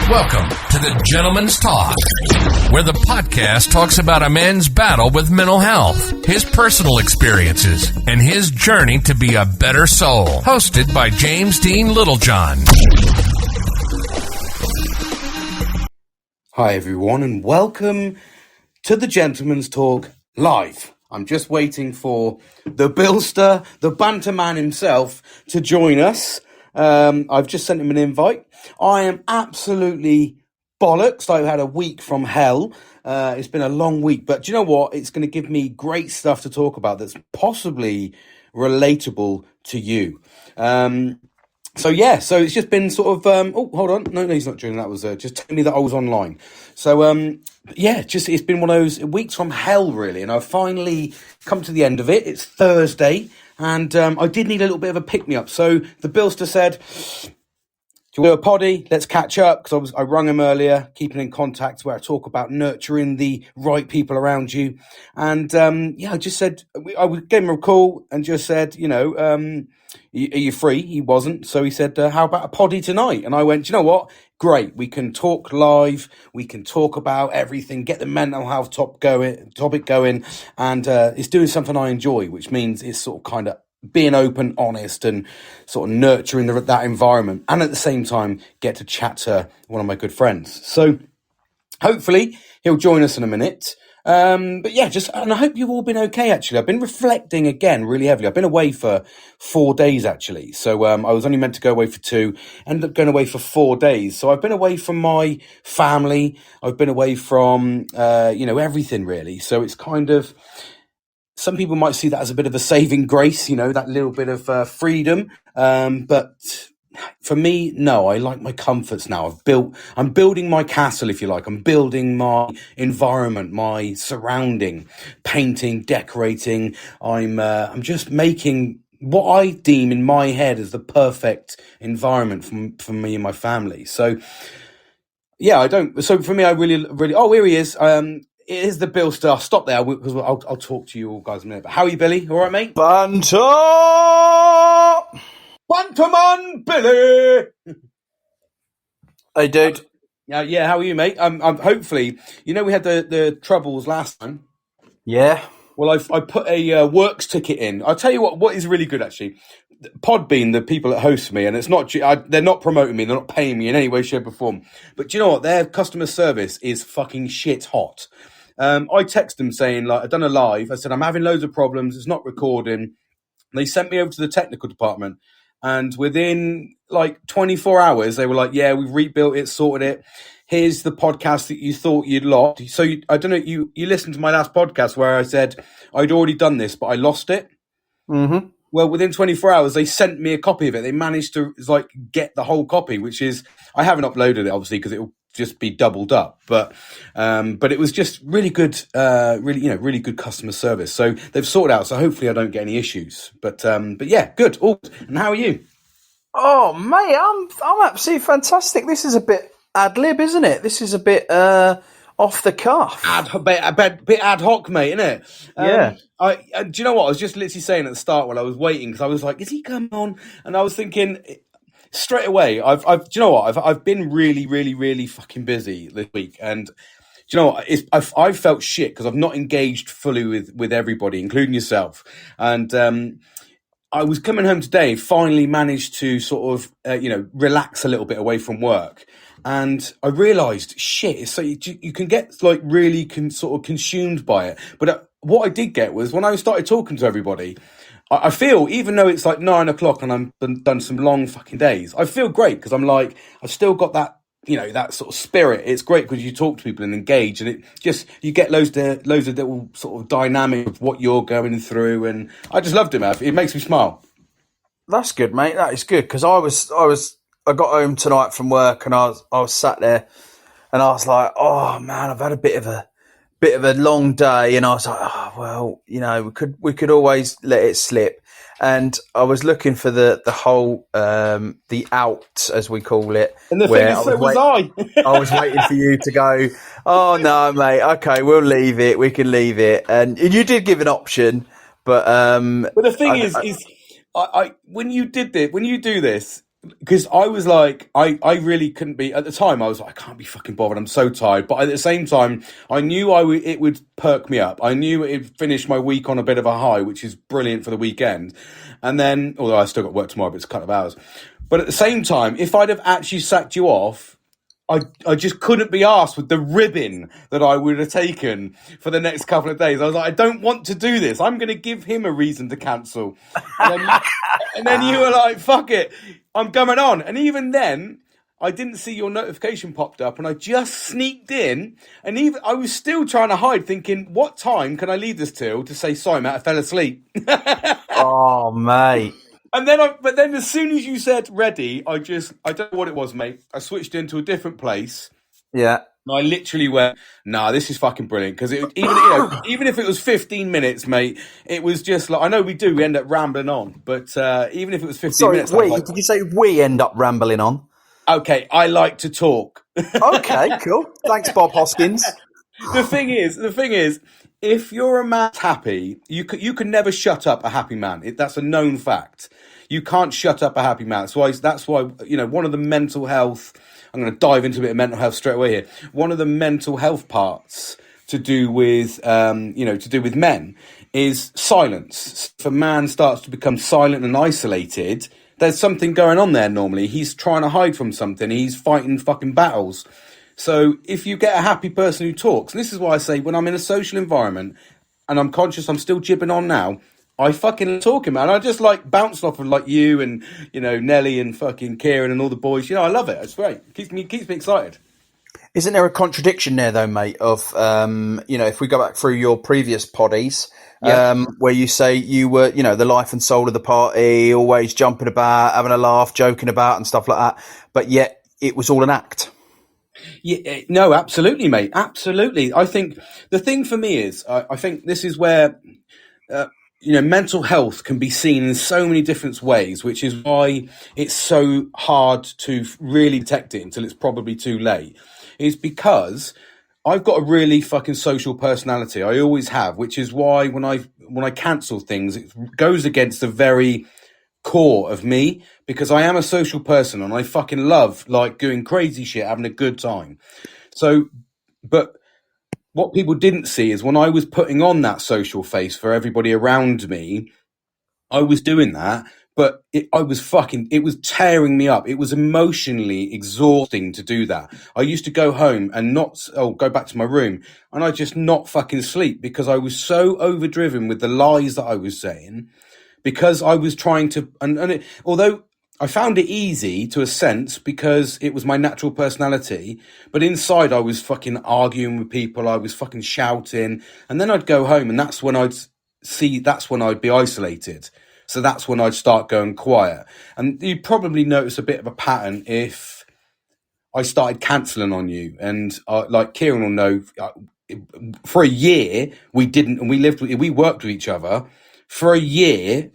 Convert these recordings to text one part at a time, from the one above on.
Welcome to the Gentleman's Talk, where the podcast talks about a man's battle with mental health, his personal experiences, and his journey to be a better soul. Hosted by James Dean Littlejohn. Hi everyone, and welcome to the Gentleman's Talk live. I'm just waiting for the Billster, the banter man himself, to join us. I've just sent him an invite. I am absolutely bollocks. I've had a week from hell. It's been a long week, but do you know what? It's going to give me great stuff to talk about that's possibly relatable to you. So it's just been sort of, oh, hold on. No, he's not doing that. Was just telling me that I was online. So, it's been one of those weeks from hell, really. And I've finally come to the end of it. It's Thursday. And I did need a little bit of a pick-me-up. So the Billster said, do you want to do a poddy? Let's catch up. Because I rung him earlier, keeping in contact, where I talk about nurturing the right people around you. And, I just said, I gave him a call and just said, are you free? He wasn't. So he said, how about a poddy tonight? And I went, you know what? Great. We can talk live. We can talk about everything, get the mental health topic going. And it's doing something I enjoy, which means it's sort of kind of being open, honest, and sort of nurturing that environment. And at the same time, get to chat to one of my good friends. So hopefully he'll join us in a minute. And I hope you've all been okay, actually. I've been reflecting again really heavily. I've been away for 4 days, actually. So I was only meant to go away for 2, ended up going away for 4 days. So I've been away from my family. I've been away from, everything, really. So it's kind of, some people might see that as a bit of a saving grace, that little bit of freedom. But for me, no, I like my comforts now. I'm building my castle, if you like. I'm building my environment, my surrounding, painting, decorating. I'm just making what I deem in my head as the perfect environment for me and my family. So, so for me, I really, oh, here he is. It is the Billster. I'll stop there because I'll talk to you all guys in a minute. But how are you, Billy? All right, mate? Banter Banterman Billy! Hey, dude. Yeah, how are you, mate? I'm hopefully, we had the troubles last time. Yeah. Well, I put a works ticket in. I'll tell you what is really good, actually. Podbean, the people that host me, and it's not, they're not promoting me, they're not paying me in any way, shape, or form. But do you know what? Their customer service is fucking shit hot. I text them saying, like, I've done a live. I said, I'm having loads of problems. It's not recording. They sent me over to the technical department. And within like 24 hours, they were like, yeah, we've rebuilt it, sorted it. Here's the podcast that you thought you'd lost. So I don't know, you listened to my last podcast where I said I'd already done this, but I lost it. Mm-hmm. Well, within 24 hours, they sent me a copy of it. They managed to get the whole copy, which is, I haven't uploaded it obviously because it'll just be doubled up. But it was just really good, really good customer service. So they've sorted out. So hopefully I don't get any issues. But yeah, good. All good. And how are you? Oh, mate, I'm absolutely fantastic. This is a bit ad lib, isn't it? This is a bit off the cuff. A bit ad hoc, mate, isn't it? Yeah. Do you know what? I was just literally saying at the start while I was waiting, because I was like, is he coming on? And I was thinking straight away, do you know what? I've been really, really, really fucking busy this week. And do you know what? I've felt shit because I've not engaged fully with everybody, including yourself. And I was coming home today, finally managed to sort of, relax a little bit away from work. And I realised, shit, so you can get like really sort of consumed by it. But what I did get was when I started talking to everybody, I feel, even though it's like 9 o'clock and I've done some long fucking days, I feel great because I'm like, I've still got that, that sort of spirit. It's great because you talk to people and engage, and it just, you get loads of little sort of dynamic of what you're going through. And I just loved it, man. It makes me smile. That's good, mate. That is good because I got home tonight from work and I was sat there and I was like, oh man, I've had a bit of a long day, and I was like, oh well, we could always let it slip. And I was looking for the whole the out, as we call it. And the thing is, so was I. I was waiting for you to go, oh no, mate, okay, we'll leave it. We can leave it. And you did give an option, but the thing is I when you do this, because I was like, I really couldn't be at the time. I was like, I can't be fucking bothered. I'm so tired. But at the same time, I knew it would perk me up. I knew it'd finish my week on a bit of a high, which is brilliant for the weekend. And then, although I still got work tomorrow, but it's a couple of hours. But at the same time, if I'd have actually sacked you off, I just couldn't be asked with the ribbon that I would have taken for the next couple of days. I was like, I don't want to do this. I'm going to give him a reason to cancel. And then you were like, fuck it, I'm coming on. And even then, I didn't see your notification popped up, and I just sneaked in. And even I was still trying to hide, thinking, what time can I leave this till to say, sorry, mate, I fell asleep. Oh, mate. And then, but then as soon as you said ready, I don't know what it was, mate. I switched into a different place. Yeah. And I literally went, nah, this is fucking brilliant. Because even if it was 15 minutes, mate, it was just like, I know we end up rambling on, but even if it was 15 minutes. Did you say we end up rambling on? Okay, I like to talk. Okay, cool. Thanks, Bob Hoskins. The thing is, if you're a man happy, you can never shut up a happy man. That's a known fact. You can't shut up a happy man. That's why one of the mental health. I'm going to dive into a bit of mental health straight away here. One of the mental health parts to do with men is silence. If a man starts to become silent and isolated, there's something going on there. Normally, he's trying to hide from something. He's fighting fucking battles. So if you get a happy person who talks, and this is why I say when I'm in a social environment and I'm conscious I'm still jibbing on now, I fucking talking, man. I just like bouncing off of like you and, Nelly and fucking Kieran and all the boys. I love it. It's great. It keeps me excited. Isn't there a contradiction there though, mate, of, if we go back through your previous poddies, where you say you were, the life and soul of the party, always jumping about, having a laugh, joking about and stuff like that, but yet it was all an act. Yeah, no, absolutely, mate. Absolutely. I think the thing for me is, I think this is where, mental health can be seen in so many different ways, which is why it's so hard to really detect it until it's probably too late. Is because I've got a really fucking social personality. I always have, which is why when I cancel things, it goes against the very core of me, because I am a social person and I fucking love like doing crazy shit, having a good time. So, but what people didn't see is when I was putting on that social face for everybody around me, I was doing that, but it was tearing me up. It was emotionally exhausting to do that. I used to go home and go back to my room and I just not fucking sleep because I was so overdriven with the lies that I was saying, because I was trying to, although I found it easy to a sense because it was my natural personality, but inside I was fucking arguing with people. I was fucking shouting, and then I'd go home and that's when I'd be isolated. So that's when I'd start going quiet. And you'd probably notice a bit of a pattern if I started cancelling on you. And like Kieran will know, for a year we didn't, and we worked with each other for a year.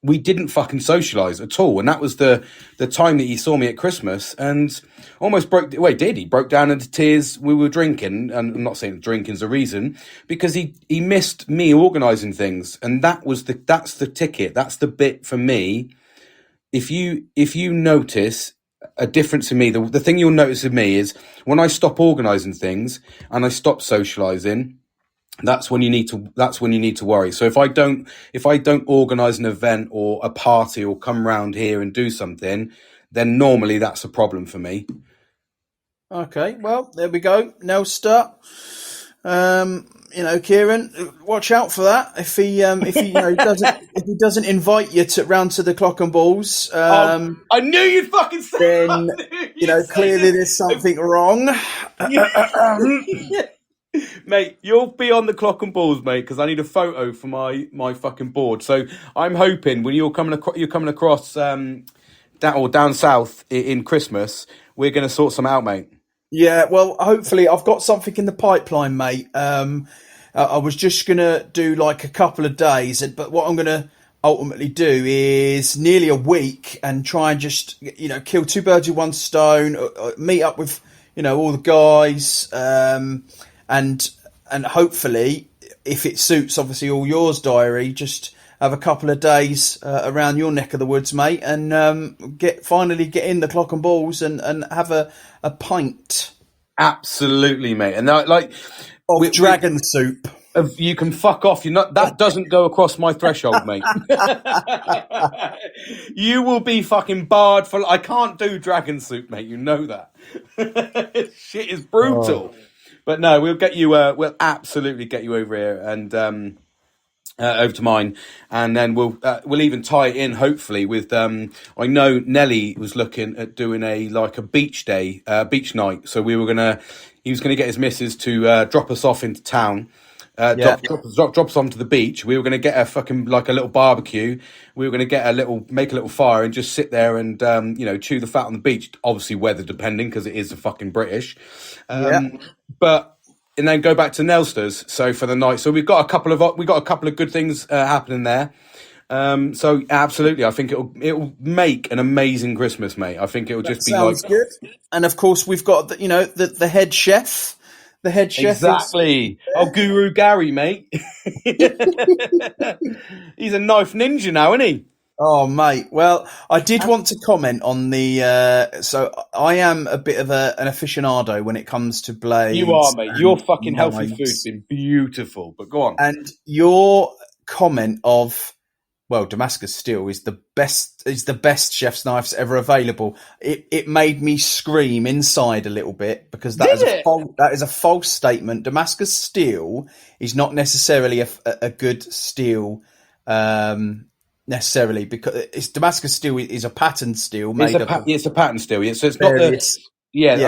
We didn't fucking socialise at all. And that was the time that he saw me at Christmas and almost he broke down into tears. We were drinking, and I'm not saying that drinking's a reason, because he missed me organising things. And that's the ticket. That's the bit for me. If you notice a difference in me, the thing you'll notice in me is when I stop organising things and I stop socialising, that's when you need to worry. So if I don't organise an event or a party or come round here and do something, then normally that's a problem for me. Okay, well, there we go. Nelster. Kieran, watch out for that. If he doesn't invite you round to the Clock and Balls, I knew you'd fucking say. Then clearly there's something wrong. Mate, you'll be on the Clock and Balls, mate, because I need a photo for my fucking board. So I'm hoping when you're coming across down south in Christmas, we're going to sort some out, mate. Yeah, well, hopefully I've got something in the pipeline, mate. I was just going to do like a couple of days, but what I'm going to ultimately do is nearly a week and try and just, kill two birds with one stone, meet up with, all the guys, and hopefully, if it suits obviously all yours diary, just have a couple of days around your neck of the woods, mate, and finally get in the clock and balls and have a pint Absolutely, mate. And like of dragon soup. You can fuck off. You're not. That doesn't go across my threshold, mate. You will be fucking barred for. I can't do dragon soup, mate. You know that. Shit is brutal. But no, we'll get you. We'll absolutely get you over here and over to mine, and then we'll even tie it in hopefully with. I know Nelly was looking at doing a beach day, beach night. So he was gonna get his missus to drop us off into town. Drop us onto the beach. We were going to get a fucking a little barbecue. We were going to make a little fire and just sit there and chew the fat on the beach. Obviously, weather depending because it is the fucking British. But and then go back to Nelsters. So for the night, so we got a couple of good things happening there. So absolutely, I think it'll make an amazing Christmas, mate. I think it'll just be sounds good. And of course, we've got the head chef. The head chef exactly. Guru Gary, mate. He's a knife ninja now, isn't he? Oh, mate. Well, I did want to comment on the. So I am a bit of an aficionado when it comes to blades. You are, mate. Your fucking healthy food's been beautiful. But go on. And your comment of, well, Damascus steel is the best chef's knives ever available. It made me scream inside a little bit because that is a false statement. Damascus steel is not necessarily a good steel necessarily because Damascus steel is a patterned steel made it's a patterned steel. Yeah, so it's not I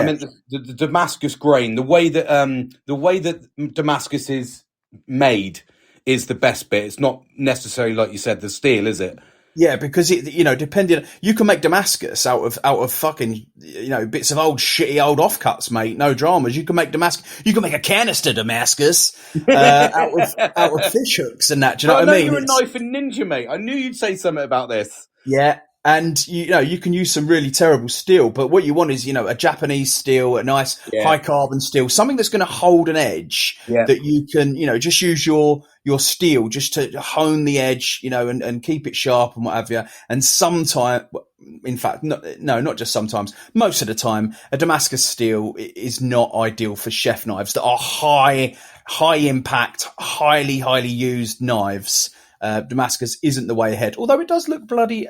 mean the Damascus grain, the way that Damascus is made is the best bit. It's not necessarily, like you said, the steel, is it? Yeah, because depending, you can make Damascus out of fucking bits of shitty old offcuts, mate. No dramas. You can make Damascus. You can make a canister Damascus out of fish hooks and that. Do you know what I mean? You're a knife and ninja, mate. I knew you'd say something about this. Yeah. And you can use some really terrible steel, but what you want is a Japanese steel, a nice high carbon steel, something that's going to hold an edge that you can just use your steel just to hone the edge, and keep it sharp and what have you. And sometimes, in fact, not just sometimes, most of the time, a Damascus steel is not ideal for chef knives that are high impact, highly used knives. Damascus isn't the way ahead, although it does look bloody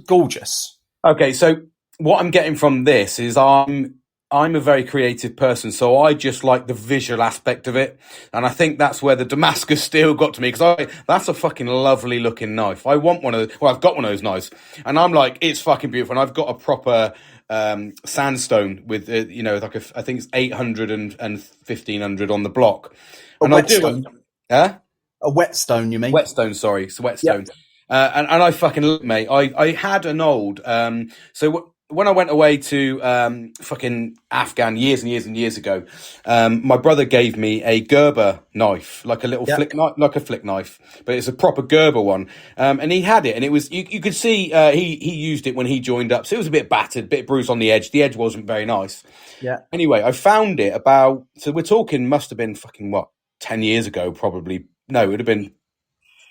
gorgeous. Okay, so what I'm getting from this is I'm a very creative person, so I just like the visual aspect of it, and I think that's where the Damascus steel got to me, because that's a fucking lovely looking knife. I want one of those. Well, I've got one of those knives, and I'm like, it's fucking beautiful, and I've got a proper sandstone with I think it's 800 and 1500 on the block. A whetstone? A whetstone, you mean? Whetstone, sorry, it's a whetstone. Yep. And I fucking love, mate. I had an old. When I went away to fucking Afghan years and years and years ago, my brother gave me a Gerber knife, like a little flick knife, like a flick knife, but it's a proper Gerber one. And he had it, and it was you could see he used it when he joined up, so it was a bit battered, bit bruised on the edge. The edge wasn't very nice. Yeah. Anyway, I found it so we're talking must have been fucking 10 years ago, probably. No, it would have been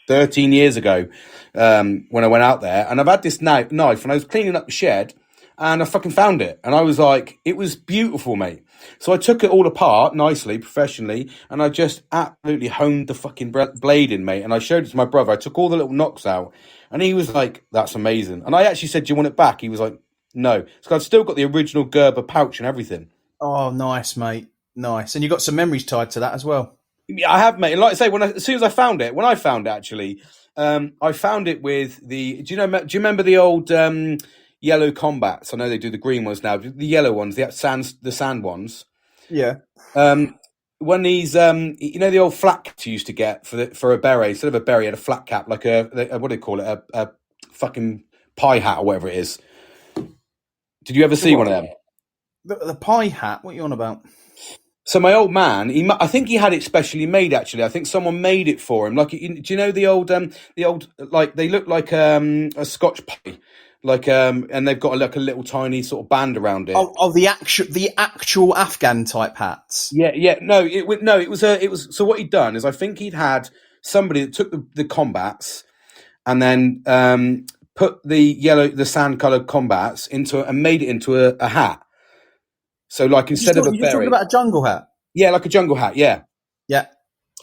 13 years ago when I went out there, and I've had this knife and I was cleaning up the shed and I fucking found it, and I was like, it was beautiful, mate. So I took it all apart nicely, professionally, and I just absolutely honed the fucking blade in, mate, and I showed it to my brother. I took all the little knocks out, and he was like, that's amazing. And I actually said, do you want it back? He was like, no. So I've still got the original Gerber pouch and everything. Oh, nice, mate. Nice. And you got some memories tied to that as well. I have, mate. And like I say, as soon as I found it, I found it with the. Do you remember the old yellow combats? I know they do the green ones now. The yellow ones, the sand ones. Yeah. When these, the old flat caps you used to get for a beret, instead of a beret, you had a flat cap, like a what do they call it? A fucking pie hat or whatever it is. Did you ever see one of them? The pie hat. What are you on about? So my old man, I think he had it specially made. Actually, I think someone made it for him. Like, do you know the old, like they look like a Scotch pie, like and they've got like a little tiny sort of band around it. Oh, the actual Afghan type hats. Yeah. No, it was. So what he'd done is, I think he'd had somebody that took the combats, and then put the sand coloured combats and made it into a hat. So like instead of a you're talking beret, about a jungle hat. yeah, like a jungle hat, yeah. Yeah.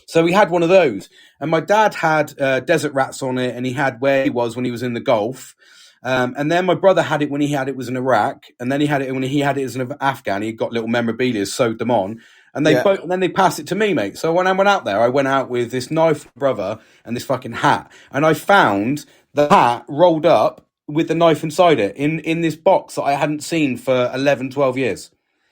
So we had one of those, and my dad had desert rats on it, and he had where he was when he was in the Gulf. And then my brother had it when he was in Iraq, and then he had it when he had it as an Afghan. He got little memorabilia, sewed them on, and and then they passed it to me, mate. So when I went out there, I went out with this knife brother and this fucking hat, and I found the hat rolled up with the knife inside it in this box that I hadn't seen for 11, 12 years.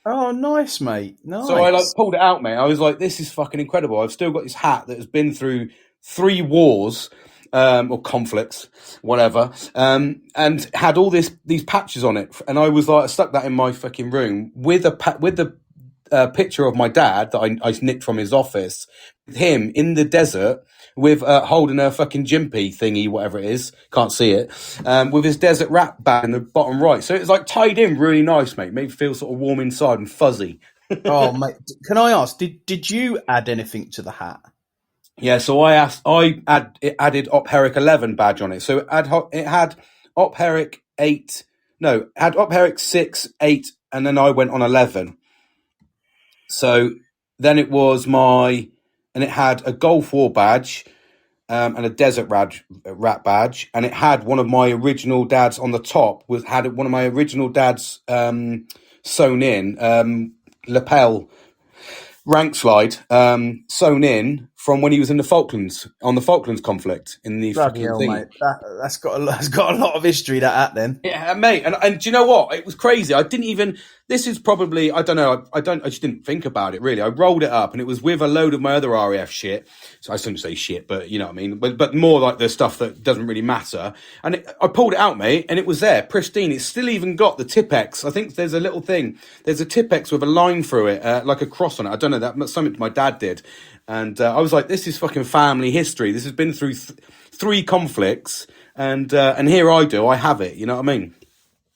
Oh, nice, mate. Nice. So I pulled it out, mate. I was like, this is fucking incredible. I've still got this hat that has been through 3 wars. Or conflicts, whatever, and had all these patches on it, and I was like, I stuck that in my fucking room with the picture of my dad that I nicked from his office, with him in the desert with holding a fucking jimpy thingy, whatever it is, can't see it, with his desert rat bag in the bottom right. So it's like tied in really nice, made me feel sort of warm inside and fuzzy. Oh, mate, can I ask? Did you add anything to the hat? Yeah, so I added Op Herrick 11 badge on it. So it had Op Herrick 8, no, it had Op Herrick 6, 8, and then I went on 11. So then it had a Gulf War badge and a Desert Rat badge, and it had one of my original dads on the top, had one of my original dads sewn in, lapel rank slide sewn in from when he was in the Falklands, on the Falklands conflict in the Bloody fucking hell, thing. mate. That's got a lot of history, that hat, then. Yeah, mate. And do you know what? It was crazy. I didn't even, this is probably, I don't know, I just didn't think about it really. I rolled it up and it was with a load of my other RAF shit. So I shouldn't say shit, but you know what I mean? But more like the stuff that doesn't really matter. And I pulled it out, mate, and it was there, pristine. It's still even got the Tipex. I think there's a little thing. There's a Tipex with a line through it, like a cross on it. I don't know, that's something my dad did. And I was like, this is fucking family history. This has been through 3 conflicts, and here I have it. You know what I mean?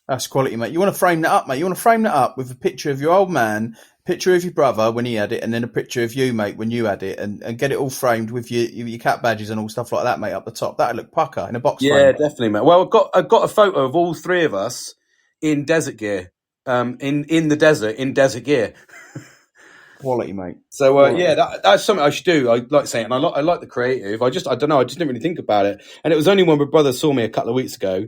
That's quality, mate. You want to frame that up, mate. You want to frame that up with a picture of your old man, picture of your brother when he had it, and then a picture of you, mate, when you had it, and get it all framed with your cat badges and all stuff like that, mate, up the top. That'd look pucker in a box frame. Yeah, definitely, mate. Well, I've got a photo of all 3 of us in desert gear, in the desert, in desert gear. Quality, mate. So Quality. yeah, that's something I should do. I like saying, and I like the creative. I don't know. I just didn't really think about it. And it was only when my brother saw me a couple of weeks ago,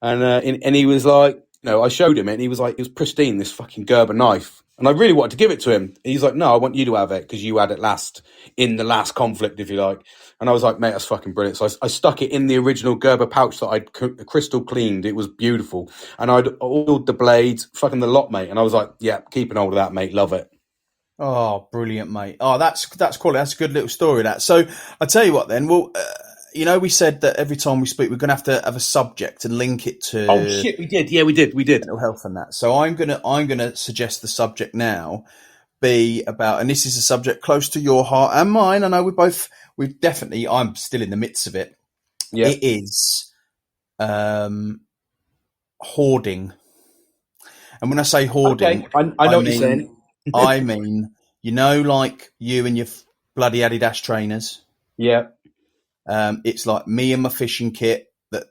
and he was like, I showed him it, and he was like, it was pristine, this fucking Gerber knife, and I really wanted to give it to him. And he's like, no, I want you to have it because you had it last in the last conflict, if you like. And I was like, mate, that's fucking brilliant. So I stuck it in the original Gerber pouch that I'd crystal cleaned. It was beautiful, and I'd oiled the blades, fucking the lot, mate. And I was like, yeah, keep an hold of that, mate. Love it. Oh, brilliant, mate. Oh, that's quality. That's a good little story, that. So I tell you what then, well, we said that every time we speak, we're going to have a subject and link it to... Oh, shit, we did. Yeah, we did. Mental health and that. So I'm going to suggest the subject now be about, and this is a subject close to your heart and mine. I know I'm still in the midst of it. Yeah. It is hoarding. And when I say hoarding... Okay. I know what you're saying. I mean, like you and your bloody Adidas trainers. Yeah. It's like me and my fishing kit. That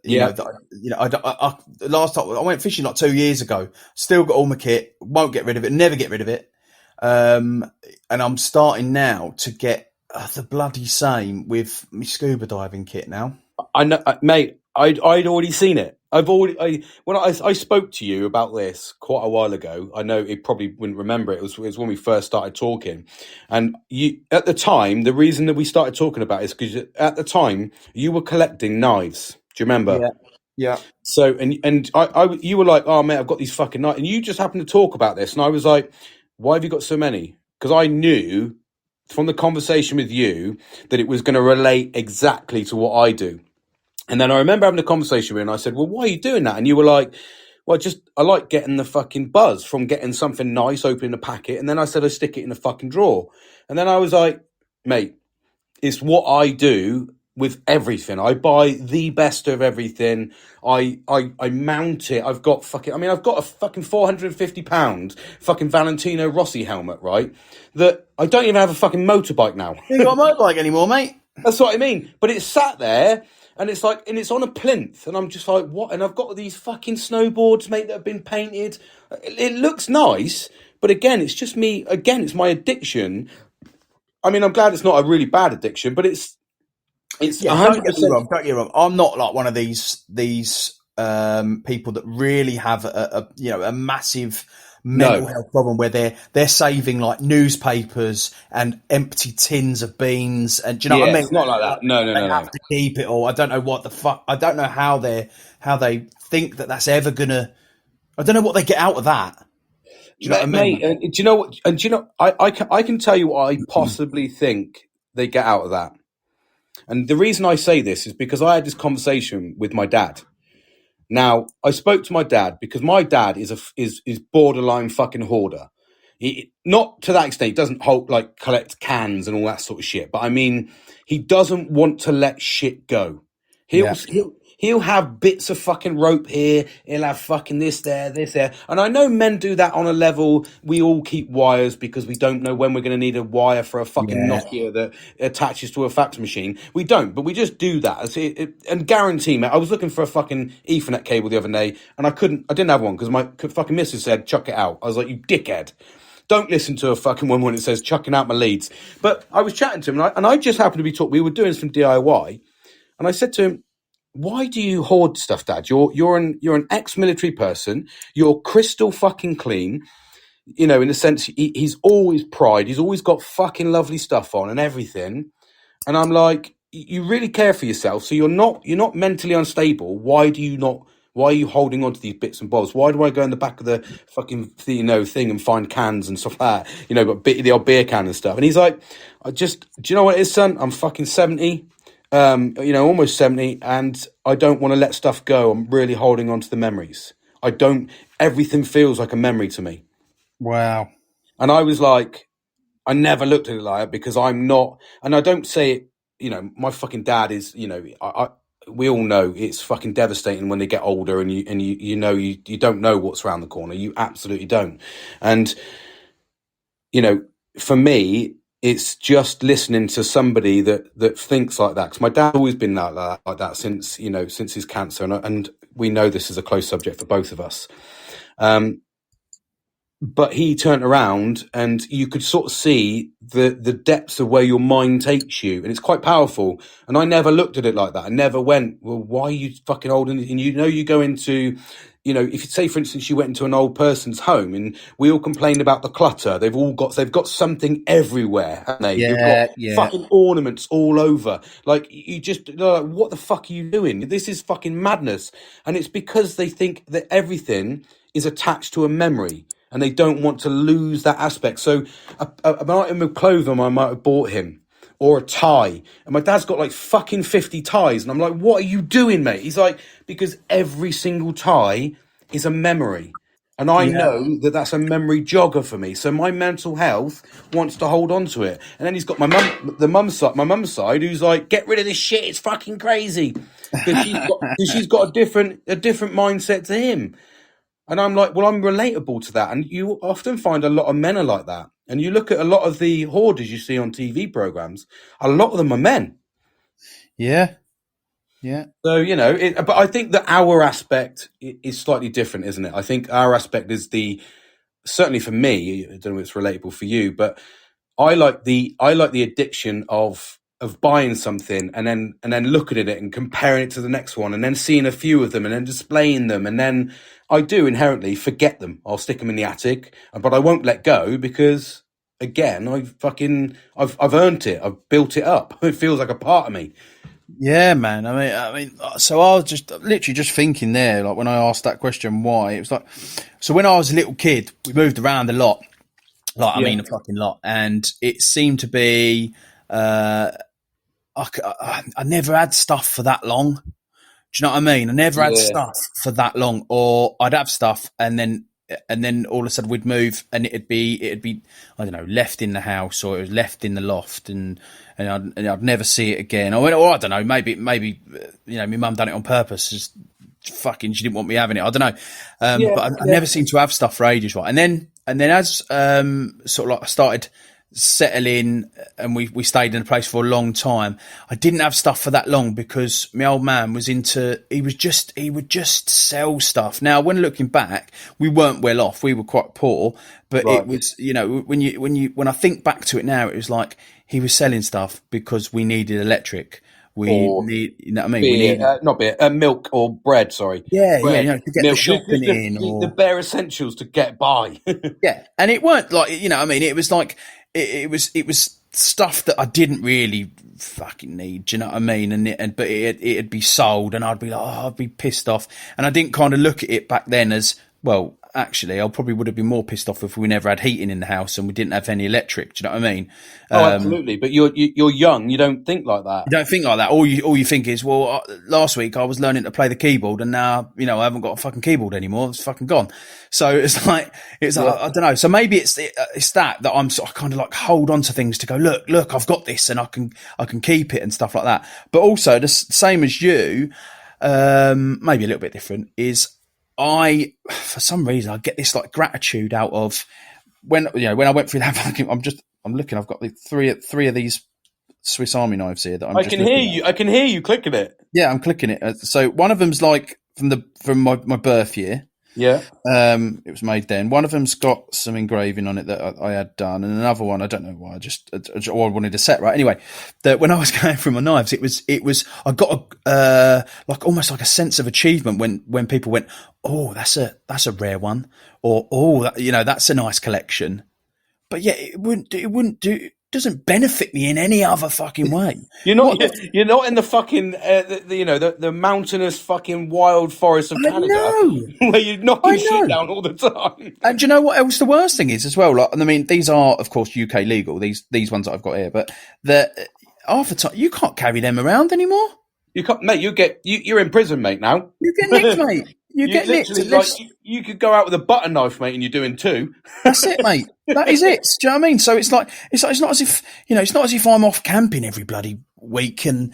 last time I went fishing like 2 years ago. Still got all my kit. Won't get rid of it. Never get rid of it. And I'm starting now to get the bloody same with my scuba diving kit now. I know, mate. I'd already seen it. When I spoke to you about this quite a while ago. I know it probably wouldn't remember it. It was when we first started talking, and you at the time. The reason that we started talking about it is because at the time you were collecting knives. Do you remember? Yeah. So you were like, oh mate, I've got these fucking knives, and you just happened to talk about this, and I was like, why have you got so many? Because I knew from the conversation with you that it was going to relate exactly to what I do. And then I remember having a conversation with you and I said, well, why are you doing that? And you were like, well, I like getting the fucking buzz from getting something nice, opening a packet. And then I said, I stick it in a fucking drawer. And then I was like, mate, it's what I do with everything. I buy the best of everything. I mount it. I've got a fucking £450 fucking Valentino Rossi helmet, right? That I don't even have a fucking motorbike now. You ain't got a motorbike anymore, mate. That's what I mean. But it's sat there. and it's like, and it's on a plinth, and I'm just like, what? And I've got these fucking snowboards, mate, that have been painted. It looks nice, but again, it's just me. Again, it's my addiction. I mean, I'm glad it's not a really bad addiction, but it's 100%. Don't get me wrong. I'm not like one of these people that really have a massive mental health problem where they're saving like newspapers and empty tins of beans, and do you know what I mean? It's not like that. No. They have to keep it all. I don't know what the fuck. I don't know how they think that's ever gonna. I don't know what they get out of that. Do you know what I mean? Mate, do you know what? And do you know, I can tell you what I possibly think they get out of that. And the reason I say this is because I had this conversation with my dad. Now, I spoke to my dad because my dad is borderline fucking hoarder. Not to that extent. He doesn't collect cans and all that sort of shit. But I mean, he doesn't want to let shit go. He'll have bits of fucking rope here. He'll have fucking this there. And I know men do that on a level. We all keep wires because we don't know when we're going to need a wire for a fucking Nokia that attaches to a fax machine. We don't, but we just do that. And guarantee, mate, I was looking for a fucking Ethernet cable the other day and I didn't have one because my fucking missus said, chuck it out. I was like, you dickhead. Don't listen to a fucking one when it says chucking out my leads. But I was chatting to him and I just happened to be talking. We were doing some DIY and I said to him, why do you hoard stuff, Dad? You're an ex-military person. You're crystal fucking clean. You know, in the sense, he's always pride. He's always got fucking lovely stuff on and everything. And I'm like, you really care for yourself. So you're not mentally unstable. Why are you holding on to these bits and bobs? Why do I go in the back of the fucking thing and find cans and stuff like that? But the old beer can and stuff. And he's like, do you know what it is, son? I'm fucking 70. Almost 70, and I don't want to let stuff go. I'm really holding on to the memories. Everything feels like a memory to me. Wow. And I was like, I never looked at it like that because I'm not, and I don't say it, my fucking dad is, we all know it's fucking devastating when they get older and you don't know what's around the corner. You absolutely don't. And, for me, it's just listening to somebody that thinks like that. Because my dad's always been like that since his cancer. And we know this is a close subject for both of us. But he turned around and you could sort of see the depths of where your mind takes you. And it's quite powerful. And I never looked at it like that. I never went, well, why are you fucking old? And you go into, if you say, for instance, you went into an old person's home and we all complained about the clutter. They've got something everywhere, haven't they? They've got fucking ornaments all over. Like, like, what the fuck are you doing? This is fucking madness. And it's because they think that everything is attached to a memory and they don't want to lose that aspect. So an item of clothing I might have bought him, or a tie. And my dad's got like fucking 50 ties. And I'm like, what are you doing, mate? He's like, because every single tie is a memory. And I know that that's a memory jogger for me. So my mental health wants to hold on to it. And then he's got my mum's side, who's like, get rid of this shit. It's fucking crazy. Because she's got a different mindset to him. And I'm like, well, I'm relatable to that. And you often find a lot of men are like that. And you look at a lot of the hoarders you see on TV programs, a lot of them are men. Yeah. Yeah. So, but I think that our aspect is slightly different, isn't it? I think our aspect is certainly for me, I don't know if it's relatable for you, but I like the addiction of buying something and then looking at it and comparing it to the next one and then seeing a few of them and then displaying them. And then I do inherently forget them. I'll stick them in the attic, but I won't let go because, again, I've earned it. I've built it up. It feels like a part of me. Yeah, man. I mean, so I was literally just thinking there, like when I asked that question, why it was like, so when I was a little kid, we moved around a lot, I mean, a fucking lot. And it seemed to be, I never had stuff for that long. Do you know what I mean? I never had stuff for that long, or I'd have stuff and then all of a sudden we'd move and it'd be I don't know, left in the house or it was left in the loft and I'd never see it again. Or I don't know, maybe my mum done it on purpose, just fucking she didn't want me having it. I don't know, but I never seemed to have stuff for ages, right? And then as sort of like I started settle in, and we stayed in a place for a long time. I didn't have stuff for that long because my old man was he would just sell stuff. Now, when looking back, we weren't well off. We were quite poor, but Right. it was, when I think back to it now, it was like he was selling stuff because we needed electric. You know what I mean? Beer, not beer, milk or bread, sorry. Yeah, bread, to get the shopping in. The bare essentials to get by. Yeah, and it weren't like, I mean, it was like, it was stuff that I didn't really fucking need, do you know what I mean? But it'd be sold, and I'd be like, I'd be pissed off. And I didn't kind of look at it back then as, well, actually, I probably would have been more pissed off if we never had heating in the house and we didn't have any electric. Do you know what I mean? Oh, absolutely. But you're young. You don't think like that. You don't think like that. All you think is, well, last week I was learning to play the keyboard, and now I haven't got a fucking keyboard anymore. It's fucking gone. So it's like I don't know. So maybe it's that I'm sort of kind of like hold on to things to go, look, I've got this, and I can keep it and stuff like that. But also the same as you, maybe a little bit different is. For some reason, I get this like gratitude out of when I went through that. I'm looking. I've got the three of these Swiss Army knives here that I can hear you. I can hear you clicking it. Yeah, I'm clicking it. So one of them's like from my birth year. Yeah. It was made then. One of them's got some engraving on it that I had done, and another one, I don't know why, I wanted a set, right? Anyway, when I was going through my knives, it was I got like almost like a sense of achievement when people went, oh, that's a rare one, or oh, that's a nice collection. But yeah, it wouldn't do. Doesn't benefit me in any other fucking way. You're not in the fucking the mountainous fucking wild forest of Canada where you're knocking shit down all the time. And do you know what else the worst thing is as well? Like, I mean, these are of course UK legal. These ones that I've got here, but half the time you can't carry them around anymore. You can't, mate. You're in prison, mate. Now you get nicked, mate. You get nicked. Like, you could go out with a butter knife, mate, and you're doing two. That's it, mate. That is it. Do you know what I mean? So it's not as if it's not as if I'm off camping every bloody week and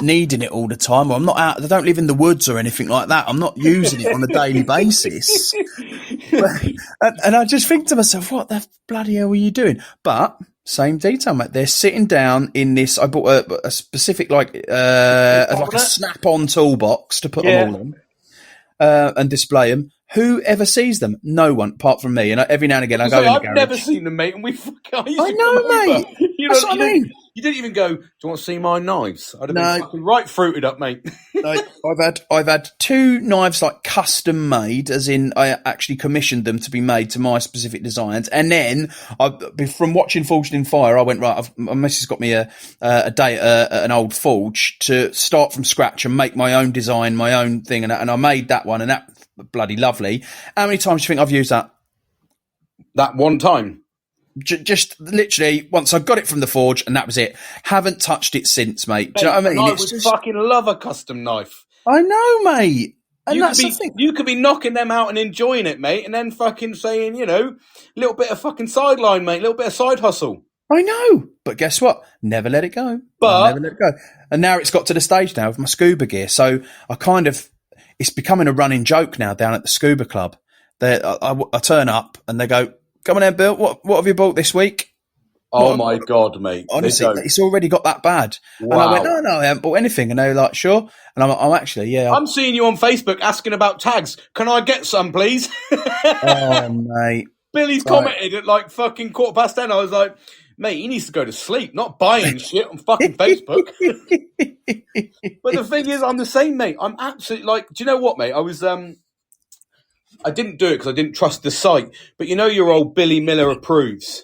needing it all the time. Or I'm not out. I don't live in the woods or anything like that. I'm not using it on a daily basis. And I just think to myself, what the bloody hell are you doing? But same detail, mate. They're sitting down in this. I bought a specific like a snap-on toolbox to put them all in. And display them. Whoever sees them? No one, apart from me. And every now and again, I go in the garage. I've never seen them, mate. And I know, mate. That's what I mean. You didn't even go, do you want to see my knives? I'd have been fucking right fruited up, mate. No, I've had two knives like custom made, as in I actually commissioned them to be made to my specific designs. And then from watching Forged in Fire, I went, right, my missus got me a day at an old forge to start from scratch and make my own design, my own thing. And I made that one, and that bloody lovely. How many times do you think I've used that? That one time? Just literally once I got it from the forge, and that was it. Haven't touched it since, mate. Do you know what I mean? I would fucking love a custom knife. I know, mate. And that's the thing. You could be knocking them out and enjoying it, mate, and then fucking saying, little bit of fucking sideline, mate, little bit of side hustle. I know, but guess what? Never let it go. Never let it go. And now it's got to the stage now of my scuba gear, so it's becoming a running joke now down at the scuba club. I turn up and they go, "Come on then, Bill. What have you bought this week?" Oh my God, mate! Honestly, it's already got that bad. Wow. And I went, "No, I haven't bought anything." And they were like, "Sure." And I'm actually, yeah. I'm seeing you on Facebook asking about tags. Can I get some, please? Oh, mate. Billy's commented at like fucking 10:15. I was like, mate, he needs to go to sleep, not buying shit on fucking Facebook. But the thing is, I'm the same, mate. I'm absolutely like, do you know what, mate? I didn't do it because I didn't trust the site. But your old Billy Miller approves.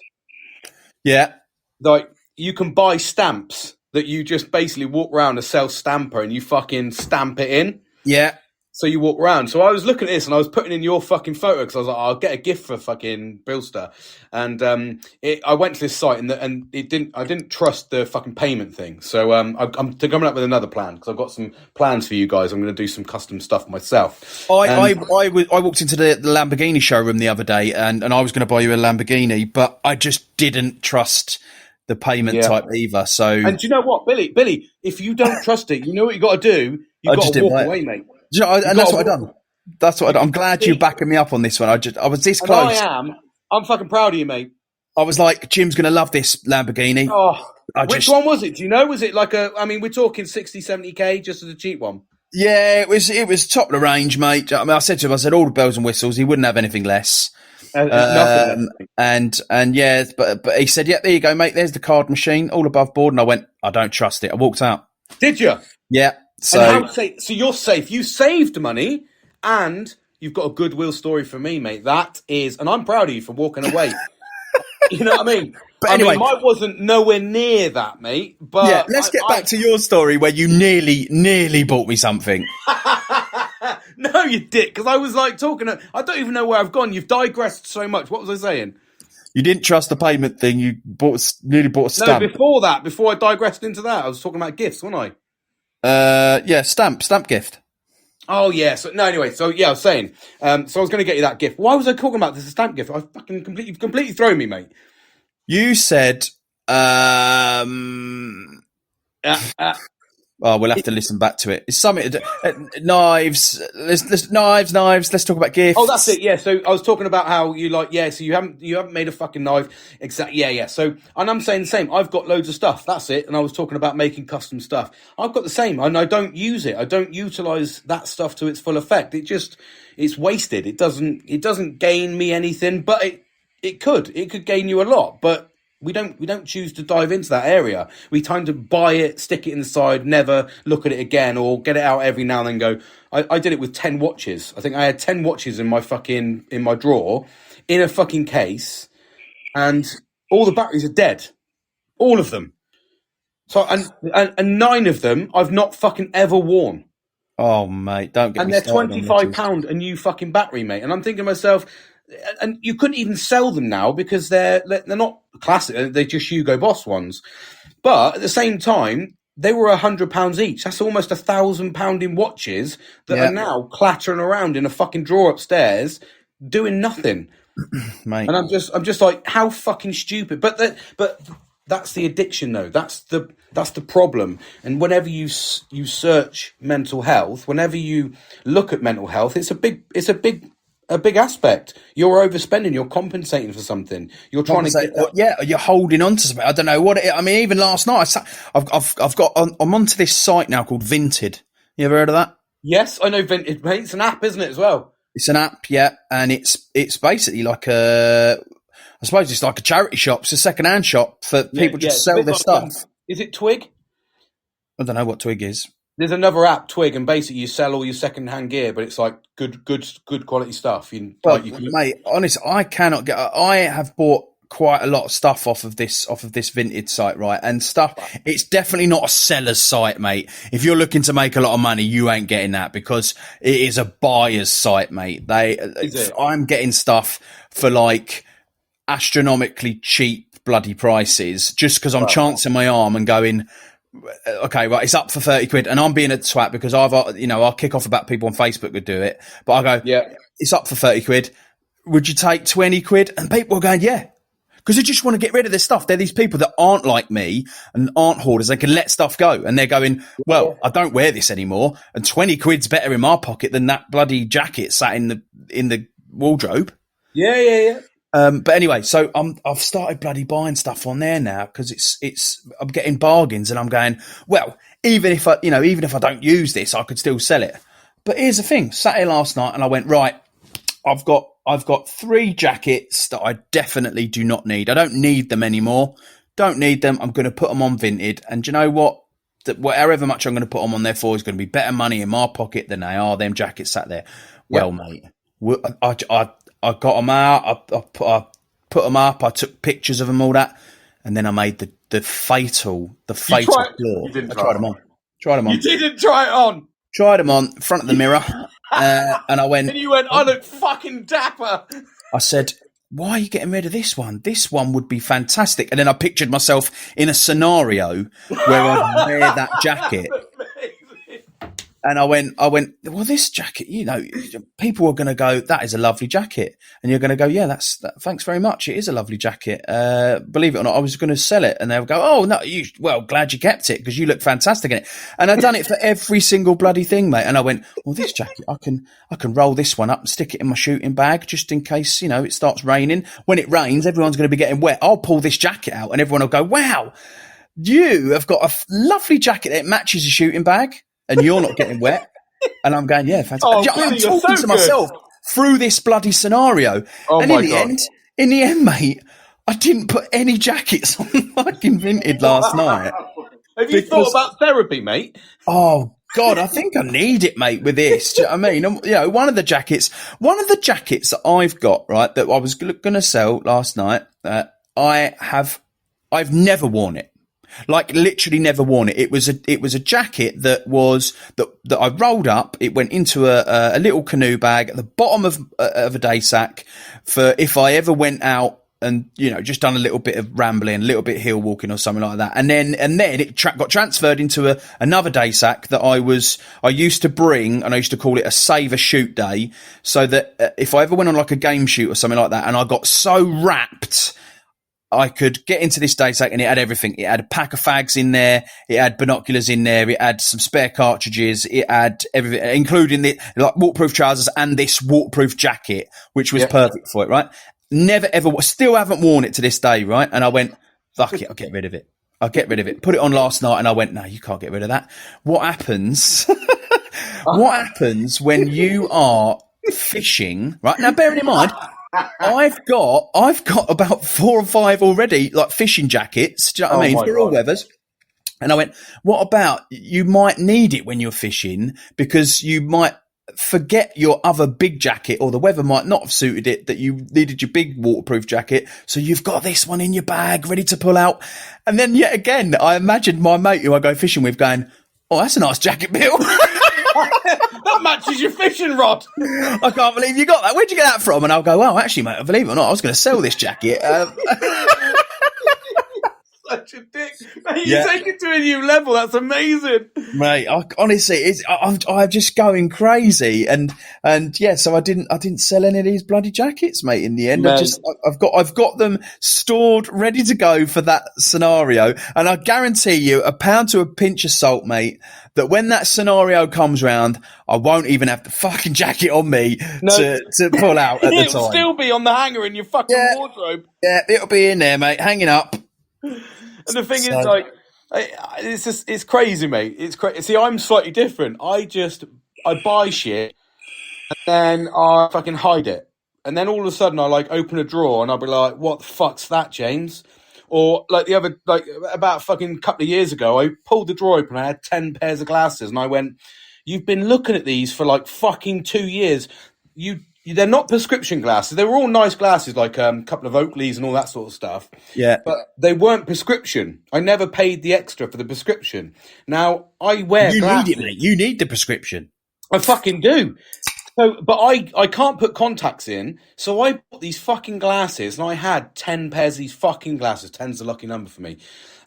Yeah. Like, you can buy stamps that you just basically walk around a self-stamper and you fucking stamp it in. Yeah. So you walk around. So I was looking at this and I was putting in your fucking photo because I was like, I'll get a gift for fucking Billster. And I went to this site and I didn't trust the fucking payment thing. So I'm coming up with another plan because I've got some plans for you guys. I'm going to do some custom stuff myself. I walked into the Lamborghini showroom the other day and I was going to buy you a Lamborghini, but I just didn't trust the payment type either. So, and do you know what, Billy? If you don't trust it, you know what you got to do. You've got to walk away, mate. And that's what I've done. That's what I'm glad you're backing me up on this one. I was this close. I'm fucking proud of you, mate. I was like, Jim's going to love this Lamborghini. Oh, which one was it? Do you know? Was it like we're talking 60, 70K just as a cheap one? Yeah, it was top of the range, mate. I mean, I said to him, all the bells and whistles. He wouldn't have anything less. Nothing less. And yeah, but he said, yeah, there you go, mate. There's the card machine, all above board. And I went, I don't trust it. I walked out. Did you? Yeah. So, and so you're safe. You saved money and you've got a goodwill story for me, mate. That is, and I'm proud of you for walking away. You know what I mean? But anyway, mine wasn't nowhere near that, mate. But yeah, let's get back to your story where you nearly bought me something. No, you dick. Because I was like talking. I don't even know where I've gone. You've digressed so much. What was I saying? You didn't trust the payment thing. You nearly bought a stamp. No, before I digressed into that, I was talking about gifts, wasn't I? Yeah, stamp gift. Oh yeah. So no, anyway. So yeah, I was saying. So I was going to get you that gift. Why was I talking about this stamp gift? I fucking completely thrown me, mate. You said, oh, we'll have to listen back to it. It's something knives. Knives. Let's talk about gifts. Oh, that's it. Yeah. So I was talking about how you like. Yeah. So you haven't made a fucking knife. Exactly. Yeah. So and I'm saying the same. I've got loads of stuff. That's it. And I was talking about making custom stuff. I've got the same, and I don't use it. I don't utilize that stuff to its full effect. It's wasted. It doesn't gain me anything, but it could gain you a lot, but we don't choose to dive into that area. We tend to buy it, stick it inside, never look at it again, or get it out every now and then. Go. I did it with 10 watches. I think I had 10 watches in my drawer, in a fucking case, and all the batteries are dead, all of them. So and 9 of them I've not fucking ever worn. Oh mate, don't get me started. And they're £25 a new fucking battery, mate. And I'm thinking to myself. And you couldn't even sell them now because they're not classic. They're just Hugo Boss ones. But at the same time, they were £100 each. That's almost £1,000 in watches that are now clattering around in a fucking drawer upstairs, doing nothing. Mate. And I'm just like, how fucking stupid. But that's the addiction, though. That's the problem. And whenever you search mental health, whenever you look at mental health, it's a big aspect. You're overspending. You're compensating for something. You're trying to get that. Yeah, you're holding on to something. I don't know what it is. I mean, even last night, I'm onto this site now called Vinted. You ever heard of that? Yes, I know Vinted, mate. It's an app, isn't it, as well? It's an app, yeah, and it's basically like I suppose it's like a charity shop. It's a second-hand shop for people just sell their stuff. Is it Twig? I don't know what Twig is. There's another app, Twig, and basically you sell all your second-hand gear, but it's like good quality stuff. Mate, honestly, I have bought quite a lot of stuff off of this Vinted site, right? And stuff, it's definitely not a seller's site, mate. If you're looking to make a lot of money, you ain't getting that because it is a buyer's site, mate. I'm getting stuff for like astronomically cheap bloody prices just because I'm chancing my arm and going, okay, right, it's up for 30 quid, and I'm being a twat because I'll kick off about people on Facebook would do it, but I go, yeah, it's up for 30 quid. Would you take 20 quid? And people are going, yeah, because they just want to get rid of their stuff. They're these people that aren't like me and aren't hoarders. They can let stuff go, and they're going, well, I don't wear this anymore, and 20 quid's better in my pocket than that bloody jacket sat in the wardrobe. Yeah. But anyway, so I've started bloody buying stuff on there now because I'm getting bargains, and I'm going, well, even if I don't use this, I could still sell it. But here's the thing: Saturday last night, and I went, right, I've got 3 jackets that I definitely do not need. I don't need them anymore. Don't need them. I'm going to put them on Vinted, and do you know what? However much I'm going to put them on there for is going to be better money in my pocket than they are them jackets sat there. Well, mate, I got them out. I put them up. I took pictures of them, all that, and then I made the fatal flaw. I tried them on. You didn't try it on. Tried them on in front of the mirror, and I went. And you went, I look fucking dapper. I said, why are you getting rid of this one? This one would be fantastic. And then I pictured myself in a scenario where I'd wear that jacket. And I went, well, this jacket, people are going to go, that is a lovely jacket. And you're going to go, yeah, thanks very much. It is a lovely jacket. Believe it or not, I was going to sell it. And they'll go, oh, no, glad you kept it because you look fantastic in it. And I've done it for every single bloody thing, mate. And I went, well, this jacket, I can roll this one up and stick it in my shooting bag just in case, it starts raining. When it rains, everyone's going to be getting wet. I'll pull this jacket out and everyone will go, wow, you have got a lovely jacket that matches your shooting bag. And you're not getting wet. And I'm going, yeah, fantastic. I'm talking to myself through this bloody scenario. And in the end, mate, I didn't put any jackets on fucking Vinted last night. Have you thought about therapy, mate? Oh, God, I think I need it, mate, with this. Do you know what I mean? One of the jackets that I've got, right, that I was going to sell last night, I've never worn it. Like literally never worn it. It was a jacket that I rolled up. It went into a little canoe bag at the bottom of a day sack for if I ever went out and, just done a little bit of rambling, a little bit hill walking or something like that. And then it got transferred into another day sack that I used to bring, and I used to call it a save a shoot day. So that if I ever went on like a game shoot or something like that and I got so wrapped, I could get into this day sack and it had everything. It had a pack of fags in there. It had binoculars in there. It had some spare cartridges. It had everything, including the waterproof trousers and this waterproof jacket, which was perfect for it, right? Never ever, still haven't worn it to this day, right? And I went, fuck it, I'll get rid of it. Put it on last night and I went, no, you can't get rid of that. What happens? What happens when you are fishing, right? Now, bearing in mind, I've got about 4 or 5 already, like fishing jackets. Do you know what I mean? For all weathers. And I went, what about you might need it when you're fishing because you might forget your other big jacket or the weather might not have suited it that you needed your big waterproof jacket. So you've got this one in your bag ready to pull out. And then yet again, I imagined my mate who I go fishing with going, oh, that's a nice jacket, Bill. That matches your fishing rod. I can't believe you got that. Where'd you get that from? And I'll go, well, actually, mate, believe it or not, I was going to sell this jacket. Such a dick. Mate, you take it to a new level. That's amazing. Mate, honestly, I'm just going crazy. And so I didn't sell any of these bloody jackets, mate, in the end. I've got them stored, ready to go for that scenario. And I guarantee you £1 to a pinch of salt, mate, that when that scenario comes round, I won't even have the fucking jacket on me to pull out at the time. It'll still be on the hanger in your fucking wardrobe. Yeah, it'll be in there, mate, hanging up. And the thing is, it's crazy, mate. It's crazy. See, I'm slightly different. I buy shit and then I fucking hide it. And then all of a sudden I open a drawer and I'll be like, what the fuck's that, James? Or about fucking couple of years ago, I pulled the drawer open. I had 10 pairs of glasses and I went, you've been looking at these for fucking 2 years. They're not prescription glasses. They were all nice glasses, a couple of Oakleys and all that sort of stuff. Yeah. But they weren't prescription. I never paid the extra for the prescription. Now, I wear glasses. You need it, mate. You need the prescription. I fucking do. So, but I can't put contacts in, so I bought these fucking glasses, and I had 10 pairs of these fucking glasses. 10's a lucky number for me.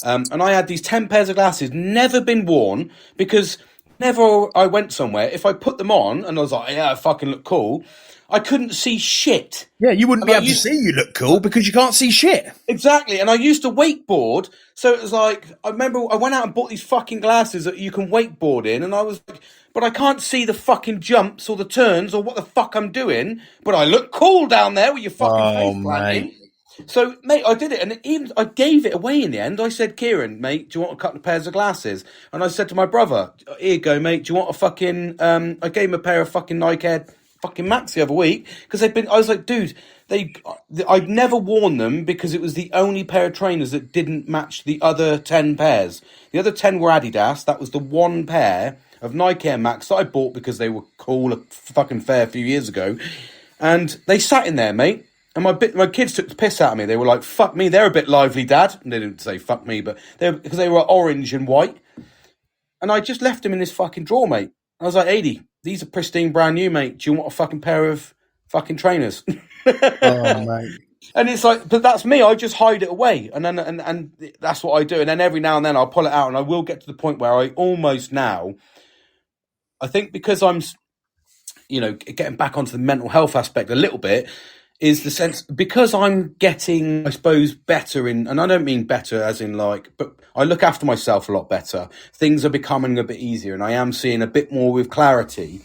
And I had these 10 pairs of glasses, never been worn, because whenever I went somewhere, if I put them on, and I was like, yeah, I fucking look cool, I couldn't see shit. Yeah, you wouldn't be able to see you look cool because you can't see shit. Exactly. And I used to wakeboard. So it was I remember I went out and bought these fucking glasses that you can wakeboard in. And I was like, but I can't see the fucking jumps or the turns or what the fuck I'm doing. But I look cool down there with your fucking face planting. So, mate, I did it. And I gave it away in the end. I said, Kieran, mate, do you want a couple of pairs of glasses? And I said to my brother, here you go, mate. Do you want a fucking... I gave him a pair of fucking Nike Air fucking Max the other week because I was like, dude, I'd never worn them because it was the only pair of trainers that didn't match the other 10 pairs. The other 10 were Adidas. That was the one pair of Nike Air Max that I bought because they were cool a fucking fair few years ago. And they sat in there, mate. And my kids took the piss out of me. They were like, fuck me, they're a bit lively, Dad. And they didn't say fuck me, but because they were orange and white. And I just left them in this fucking drawer, mate. I was like, 80. These are pristine, brand new, mate. Do you want a fucking pair of fucking trainers? Oh, mate. And it's like, but that's me. I just hide it away, and then and that's what I do. And then every now and then I'll pull it out, and I will get to the point where I almost now I think because I'm, getting back onto the mental health aspect a little bit, is the sense because I'm getting, I suppose, better and I don't mean better as in but I look after myself a lot better. Things are becoming a bit easier, and I am seeing a bit more with clarity.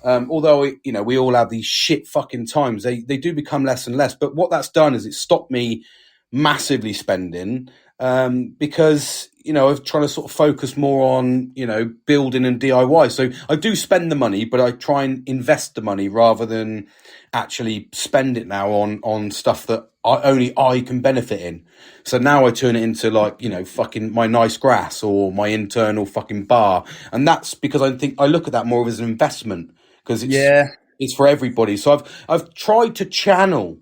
Although, we all have these shit fucking times, they do become less and less. But what that's done is it stopped me massively spending, because, I've trying to sort of focus more on, building and DIY. So I do spend the money, but I try and invest the money rather than actually spend it now on stuff that only I can benefit in. So now I turn it into fucking my nice grass or my internal fucking bar. And that's because I think I look at that more as an investment, because it's for everybody. So I've tried to channel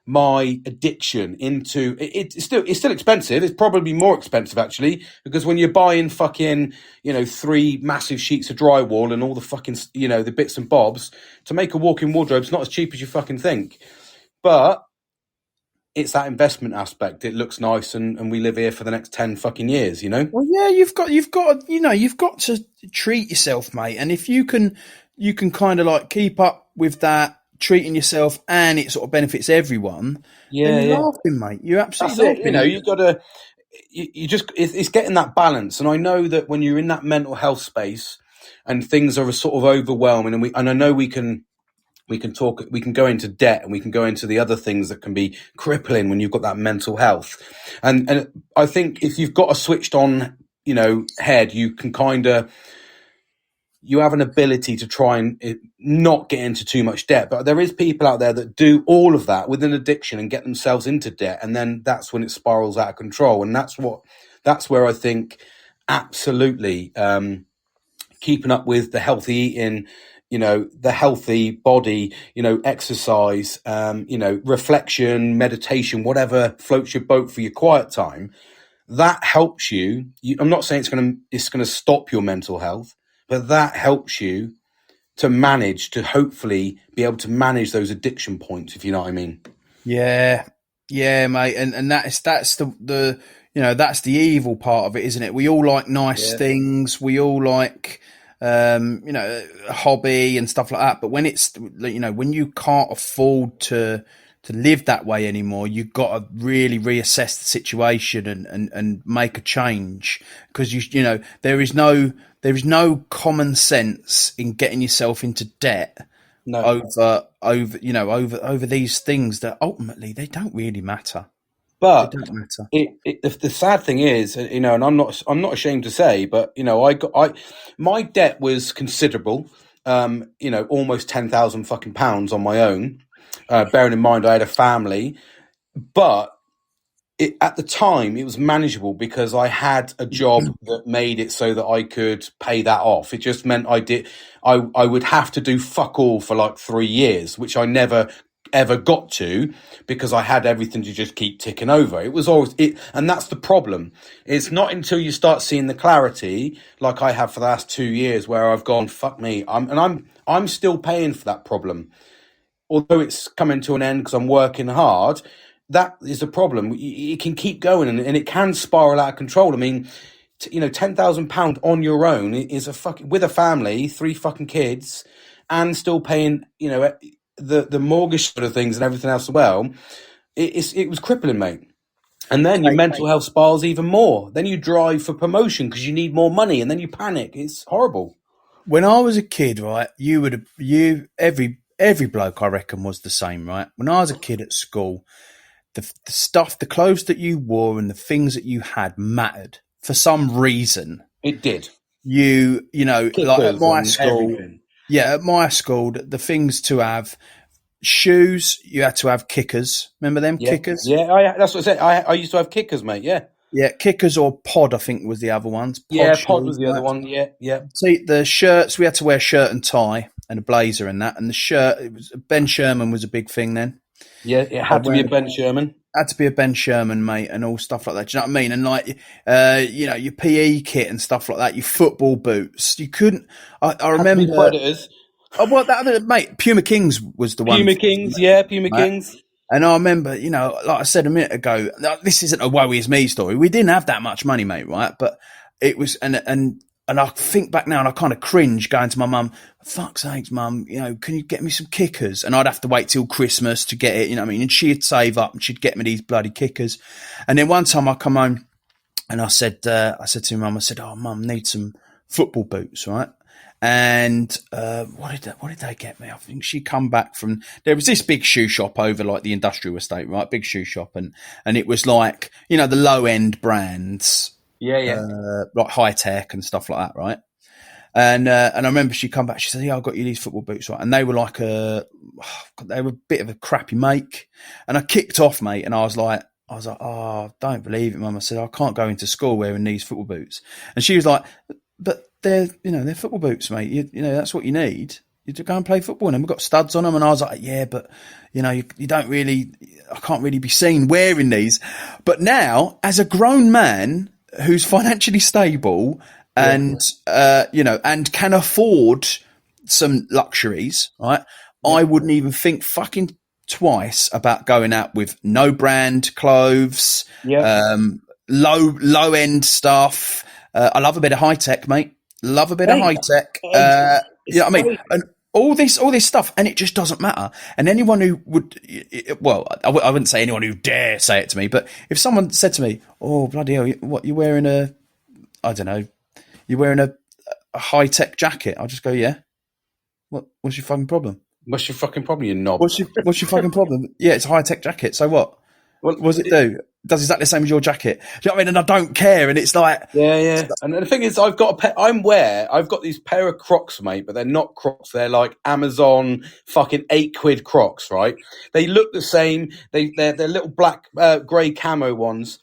my addiction into it's still expensive. It's probably more expensive actually, because when you're buying fucking 3 massive sheets of drywall and all the fucking the bits and bobs to make a walk-in wardrobe, it's not as cheap as you fucking think. But it's that investment aspect. It looks nice, and we live here for the next 10 fucking years, Well, yeah, you've got to treat yourself, mate. And if you can kind of keep up with that, treating yourself, and it sort of benefits everyone. Then you're laughing, mate. You're absolutely laughing. You got to. You just it's getting that balance, and I know that when you're in that mental health space and things are sort of overwhelming, and I know we can talk, we can go into debt, and we can go into the other things that can be crippling when you've got that mental health. And I think if you've got a switched on, head, you can you have an ability to try and not get into too much debt. But there is people out there that do all of that with an addiction and get themselves into debt. And then that's when it spirals out of control. And that's where I think absolutely, keeping up with the healthy eating, the healthy body, exercise, reflection, meditation, whatever floats your boat for your quiet time, that helps you. I'm not saying it's going to stop your mental health, but that helps you to hopefully be able to manage those addiction points, if you know what I mean. Yeah, mate. And that's the that's the evil part of it, isn't it? We all like nice things. We all like, a hobby and stuff like that. But when it's, when you can't afford to live that way anymore, you've got to really reassess the situation and make a change, because there is no common sense in getting yourself into debt over these things that ultimately they don't really matter. But the sad thing is, and I'm not ashamed to say, but my debt was considerable. Almost £10,000 fucking pounds on my own. Bearing in mind I had a family, but at the time it was manageable because I had a job that made it so that I could pay that off. It just meant I would have to do fuck all for 3 years, which I never ever got to, because I had everything to just keep ticking over. It was always and that's the problem. It's not until you start seeing the clarity, like I have for the last 2 years, where I've gone, fuck me, I'm still paying for that problem. Although it's coming to an end because I'm working hard, that is a problem. It can keep going, and it can spiral out of control. I mean, £10,000 on your own is with a family, 3 fucking kids, and still paying, the mortgage sort of things and everything else as well. It was crippling, mate. And then your mental health spirals even more. Then you drive for promotion because you need more money, and then you panic. It's horrible. When I was a kid, right, every bloke, I reckon, was the same, right? When I was a kid at school, the clothes that you wore and the things that you had mattered for some reason. It did. Like at my school, everything. At my school, the things to have: shoes, you had to have kickers. Remember them kickers? Yeah, that's what I said. I used to have kickers, mate. Yeah, kickers or pod, I think was the other ones. Pod was the other one. Yeah. See, the shirts, we had to wear shirt and tie and a blazer and that. And the shirt, it was Ben Sherman was a big thing then. Yeah, it had to be a Ben Sherman. Had to be a Ben Sherman, mate, and all stuff like that. Do you know what I mean? And your PE kit and stuff like that, your football boots. You couldn't. I remember. Predators. Oh, well, mate, Puma Kings was the one. Puma Kings. And I remember, like I said a minute ago, this isn't a woe is me story. We didn't have that much money, mate, right? But it was, and I think back now and I kind of cringe going to my mum, fuck's sakes, mum, can you get me some kickers? And I'd have to wait till Christmas to get it, you know what I mean? And she'd save up and she'd get me these bloody kickers. And then one time I come home and I said to my mum, I said, oh, mum, need some football boots, right? And what did they get me? I think she come back from, there was this big shoe shop over like the industrial estate, right? Big shoe shop. And it was like, the low end brands. Yeah. Like high tech and stuff like that, right? And I remember she come back, she said, yeah, I got you these football boots, right? And they were like they were a bit of a crappy make. And I kicked off, mate, and I was like, oh, don't believe it, mum. I said, I can't go into school wearing these football boots. And she was like, but they're football boots, mate. You that's what you need. You to go and play football in them. We've got studs on them. And I was like, yeah, but you don't really, I can't really be seen wearing these. But now, as a grown man who's financially stable and, and can afford some luxuries, right? Yeah. I wouldn't even think fucking twice about going out with no brand clothes, low end stuff. I love a bit of high tech, mate. Love a bit of high tech. You know what I mean? And all this stuff, and it just doesn't matter. And anyone who would, well, I wouldn't say anyone who dare say it to me, but if someone said to me, oh, bloody hell, what, you're wearing you're wearing a high tech jacket, I'll just go, yeah. What's your fucking problem? What's your fucking problem, you knob? What's your fucking problem? Yeah, it's a high tech jacket. So what? What does it do? It does exactly the same as your jacket. Do you know what I mean? And I don't care. And it's like, yeah. And the thing is, I've got these pair of Crocs, mate, but they're not Crocs. They're like Amazon fucking £8 Crocs, right? They look the same. They're little black, grey camo ones.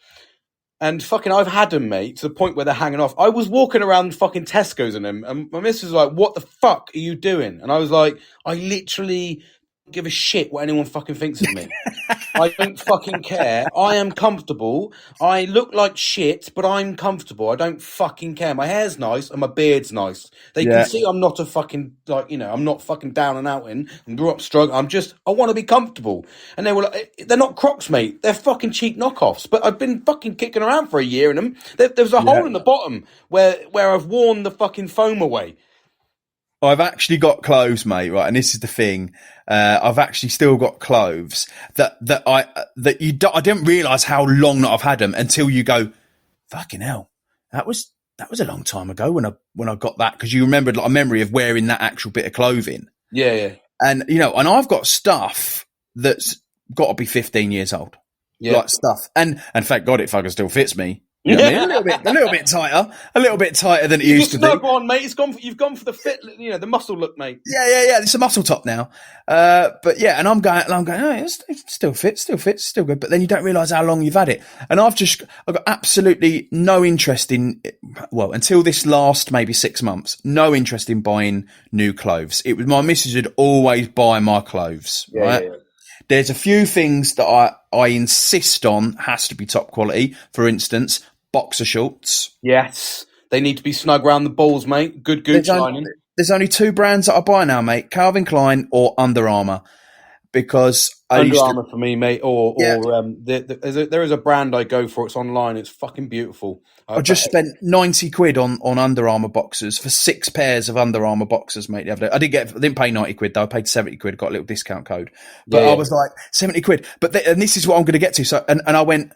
And fucking, I've had them, mate, to the point where they're hanging off. I was walking around fucking Tesco's in them, and my missus was like, what the fuck are you doing? And I was like, I literally give a shit what anyone fucking thinks of me. I don't fucking care. I am comfortable. I look like shit, but I'm comfortable. I don't fucking care. My hair's nice and my beard's nice. They can see I'm not a fucking, I'm not fucking down and out in. I'm not struggling. I want to be comfortable. And they were like, they're not Crocs, mate. They're fucking cheap knockoffs. But I've been fucking kicking around for a year in them. There's a hole in the bottom where I've worn the fucking foam away. I've actually got clothes, mate, right? And this is the thing. I've actually still got clothes that I didn't realise how long that I've had them until you go, fucking hell. That was a long time ago when I got that, because you remembered like a memory of wearing that actual bit of clothing. Yeah. And and I've got stuff that's got to be 15 years old. Yeah. Like stuff. And thank God it fucking still fits me. You know what I mean? A little bit tighter than it used to be. Snug on, mate. You've gone for the fit, the muscle look, mate. Yeah. It's a muscle top now. But yeah, and I'm going, oh, it still fits, still good. But then you don't realise how long you've had it. And I've got absolutely no interest in, well, until this last maybe 6 months, no interest in buying new clothes. It was my missus would always buy my clothes, right? Yeah. There's a few things that I insist on has to be top quality. For instance, boxer shorts. Yes. They need to be snug round the balls, mate. Good gooch lining. There's only two brands that I buy now, mate. Calvin Klein or Under Armour. Because Under Armour for me, mate. There is a brand I go for. It's online. It's fucking beautiful. I just spent £90 on Under Armour boxers for 6 pairs of Under Armour boxers, mate. The other day. I didn't pay £90 though. I paid £70. Got a little discount code, but I was like £70. But and this is what I'm going to get to. So and I went.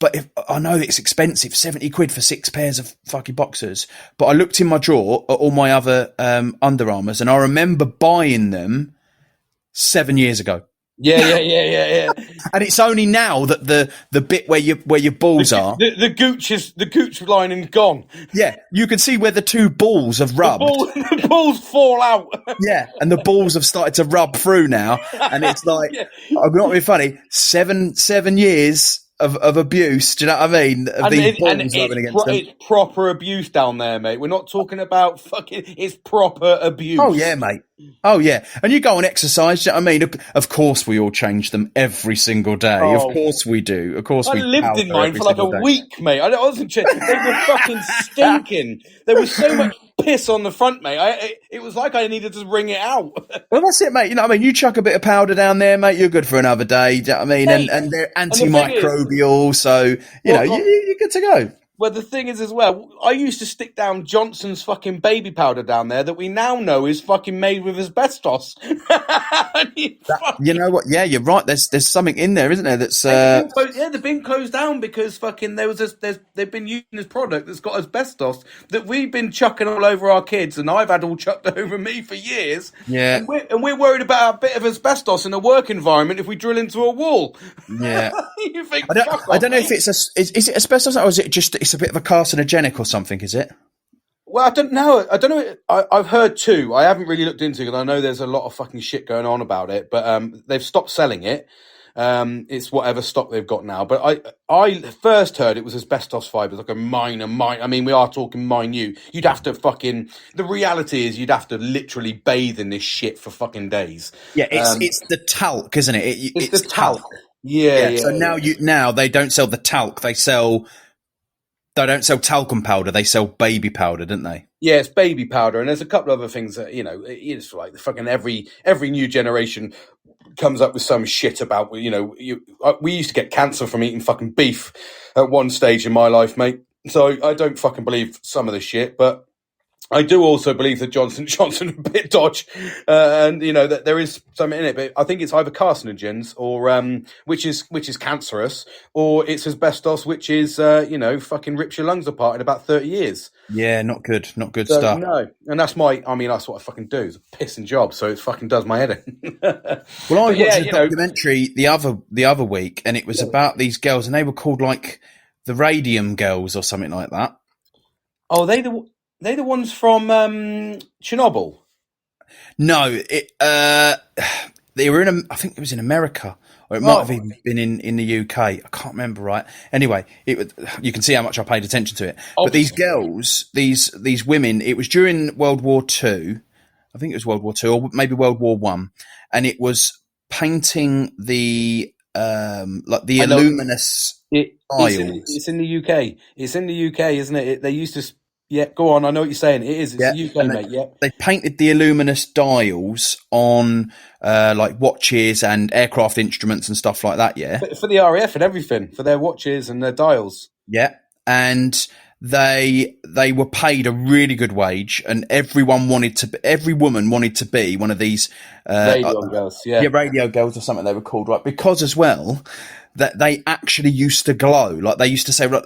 But if I know it's expensive, £70 for 6 pairs of fucking boxers. But I looked in my drawer at all my other Under Armours, and I remember buying them 7 years ago. Yeah. And it's only now that the bit where your balls are the gooch lining gone. Yeah, you can see where the two balls have rubbed. The balls fall out. Yeah, and the balls have started to rub through now, and it's like I'm not being funny. 7 years of abuse. Do you know what I mean? It's proper abuse down there, mate. We're not talking about fucking. It's proper abuse. Oh yeah, mate. Oh yeah. And you go and exercise. Do you know what I mean? Of course, we all change them every single day. Of course we do. Of course we. I lived in mine for like a week, mate. I wasn't. They were fucking stinking. There was so much piss on the front, mate. It was like I needed to wring it out. Well, that's it, mate. You know what I mean? You chuck a bit of powder down there, mate, you're good for another day. Do you know what I mean? And they're antimicrobial, so, you're good to go. Well, the thing is as well, I used to stick down Johnson's fucking baby powder down there that we now know is fucking made with asbestos. You know what? Yeah, you're right. There's something in there, isn't there? That's they've been closed down because fucking they've been using this product that's got asbestos that we've been chucking all over our kids, and I've had all chucked over me for years. Yeah, and we're worried about a bit of asbestos in a work environment if we drill into a wall. Yeah, you think? I don't know if it's is it asbestos or is it just it's a bit of a carcinogenic or something? Is it? Well, I don't know. I've heard two. I haven't really looked into it because I know there's a lot of fucking shit going on about it. But they've stopped selling it. It's whatever stock they've got now. But I first heard it was asbestos fibres, like a minor. I mean, we are talking minute. You'd have to fucking. The reality is, you'd have to literally bathe in this shit for fucking days. Yeah, it's the talc, isn't it? It's the talc. Yeah. So now they don't sell the talc. They don't sell talcum powder. They sell baby powder, don't they? Yeah, it's baby powder, and there's a couple of other things that it's like fucking every new generation comes up with some shit about we used to get cancer from eating fucking beef at one stage in my life, mate. So I don't fucking believe some of the shit, but I do also believe that Johnson Johnson a bit dodge, and that there is something in it. But I think it's either carcinogens or which is cancerous, or it's asbestos, which is fucking rips your lungs apart in about 30 years. Yeah, not good stuff. No, and that's what I fucking do. It's a pissing job, so it fucking does my head in. Well, I watched a documentary the other week, and it was about these girls, and they were called like the Radium Girls or something like that. Oh, they're the ones from Chernobyl. No, they were I think it was in America, or it might have even been in the UK. I can't remember right. Anyway, you can see how much I paid attention to it. Oh. But these girls, these women, it was during World War II. I think it was World War II or maybe World War One, and it was painting the luminous tiles. It's in the UK. It's in the UK, isn't it? They used to. Yeah, go on. I know what you're saying. It is. It's the UK, mate. Yeah. They painted the luminous dials on like watches and aircraft instruments and stuff like that. Yeah, for the RAF and everything, for their watches and their dials. Yeah, and they were paid a really good wage, and every woman wanted to be one of these radio girls. Yeah, radio girls or something they were called, right? Because as well, that they actually used to glow. Like they used to say, their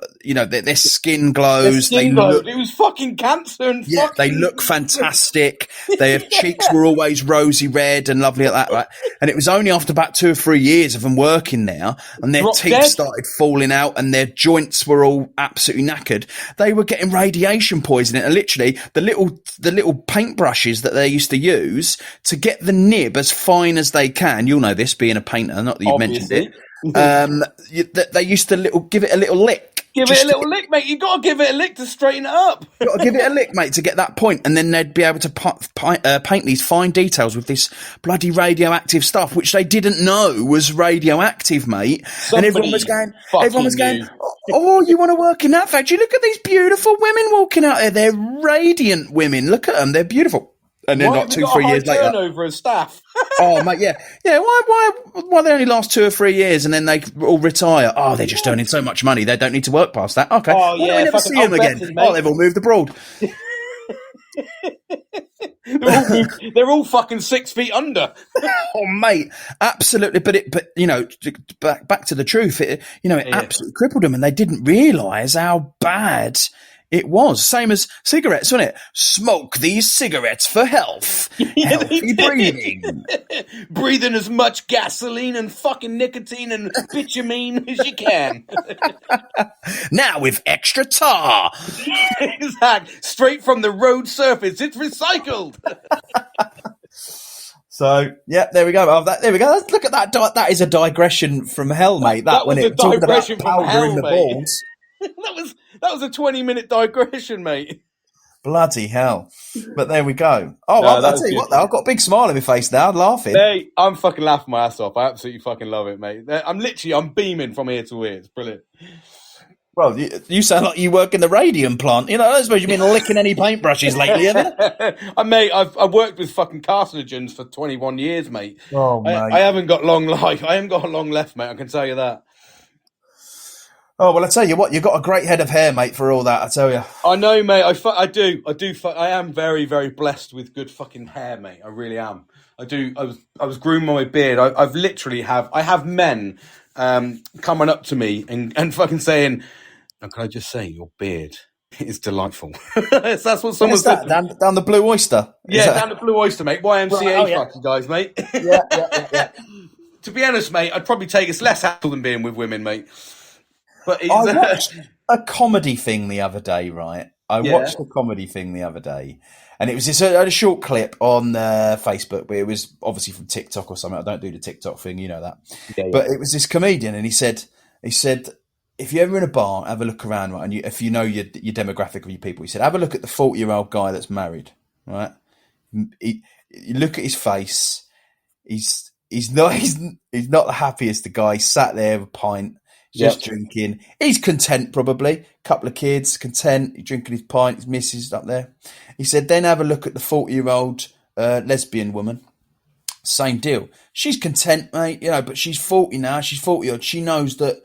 skin glows. It was fucking cancer and they look fantastic. Their cheeks were always rosy red and lovely like that, right? And it was only after about 2 or 3 years of them working there and their teeth started falling out and their joints were all absolutely knackered. They were getting radiation poisoning, and literally the little paintbrushes that they used to use to get the nib as fine as they can. You'll know this, being a painter, not that you've mentioned it. They used to give it a little lick. Give it a little lick, mate. You got to give it a lick to straighten it up. You got to give it a lick, mate, to get that point, and then they'd be able to paint these fine details with this bloody radioactive stuff, which they didn't know was radioactive, mate. And everyone was going, "Oh, you want to work in that factory? Look at these beautiful women walking out there. They're radiant women. Look at them. They're beautiful." And then like 2-3 years later, turnover of staff. Oh mate, yeah. Why they only last 2 or 3 years and then they all retire? Oh, they're just earning so much money they don't need to work past that. Okay, why do we never see them again? They've all moved abroad. They're all fucking 6 feet under. Oh mate, absolutely. But back to the truth. It absolutely crippled them, and they didn't realise how bad it was. Same as cigarettes, wasn't it? Smoke these cigarettes for health. Healthy breathing. Breathing as much gasoline and fucking nicotine and bitumen as you can. Now with extra tar. Exactly. Straight from the road surface. It's recycled. So, yeah, there we go. There we go. Look at that. That is a digression from hell, mate. That was a digression from hell, mate. Balls. That was a 20-minute digression, mate. Bloody hell. But there we go. Oh, I'll tell you what, though, I've got a big smile on my face now. I'm laughing. Hey, I'm fucking laughing my ass off. I absolutely fucking love it, mate. I'm beaming from ear to ear. It's brilliant. Well, you sound like you work in the radium plant. I don't suppose you've been licking any paintbrushes lately, have you? Mate, I've worked with fucking carcinogens for 21 years, mate. Oh, mate. I haven't got long life. I haven't got long left, mate. I can tell you that. Oh, well, I tell you what, you've got a great head of hair, mate, for all that, I tell you. I know, mate. I do. I am very, very blessed with good fucking hair, mate. I really am. I do. I was grooming my beard. I've literally I have men coming up to me and fucking saying, "Now, can I just say your beard is delightful." That's what someone said. Down the Blue Oyster? Yeah, down the Blue Oyster, mate. YMCA, Oh, yeah. fuck you guys, mate. Yeah. To be honest, mate, I'd probably take it's less hassle than being with women, mate. But I watched a comedy thing the other day, right? And it was a short clip on Facebook, but it was obviously from TikTok or something. I don't do the TikTok thing, you know that. Yeah. But it was this comedian, and he said, if you're ever in a bar, have a look around, right? And if you know your demographic of your people, he said, have a look at the 40-year-old guy that's married, right? You look at his face. He's not the happiest. The guy sat there with a pint. Just drinking. He's content, probably. Couple of kids, content. He's drinking his pint. His missus up there. He said, then have a look at the 40-year-old lesbian woman. Same deal. She's content, mate, but she's 40 now. She's 40-odd. She knows that,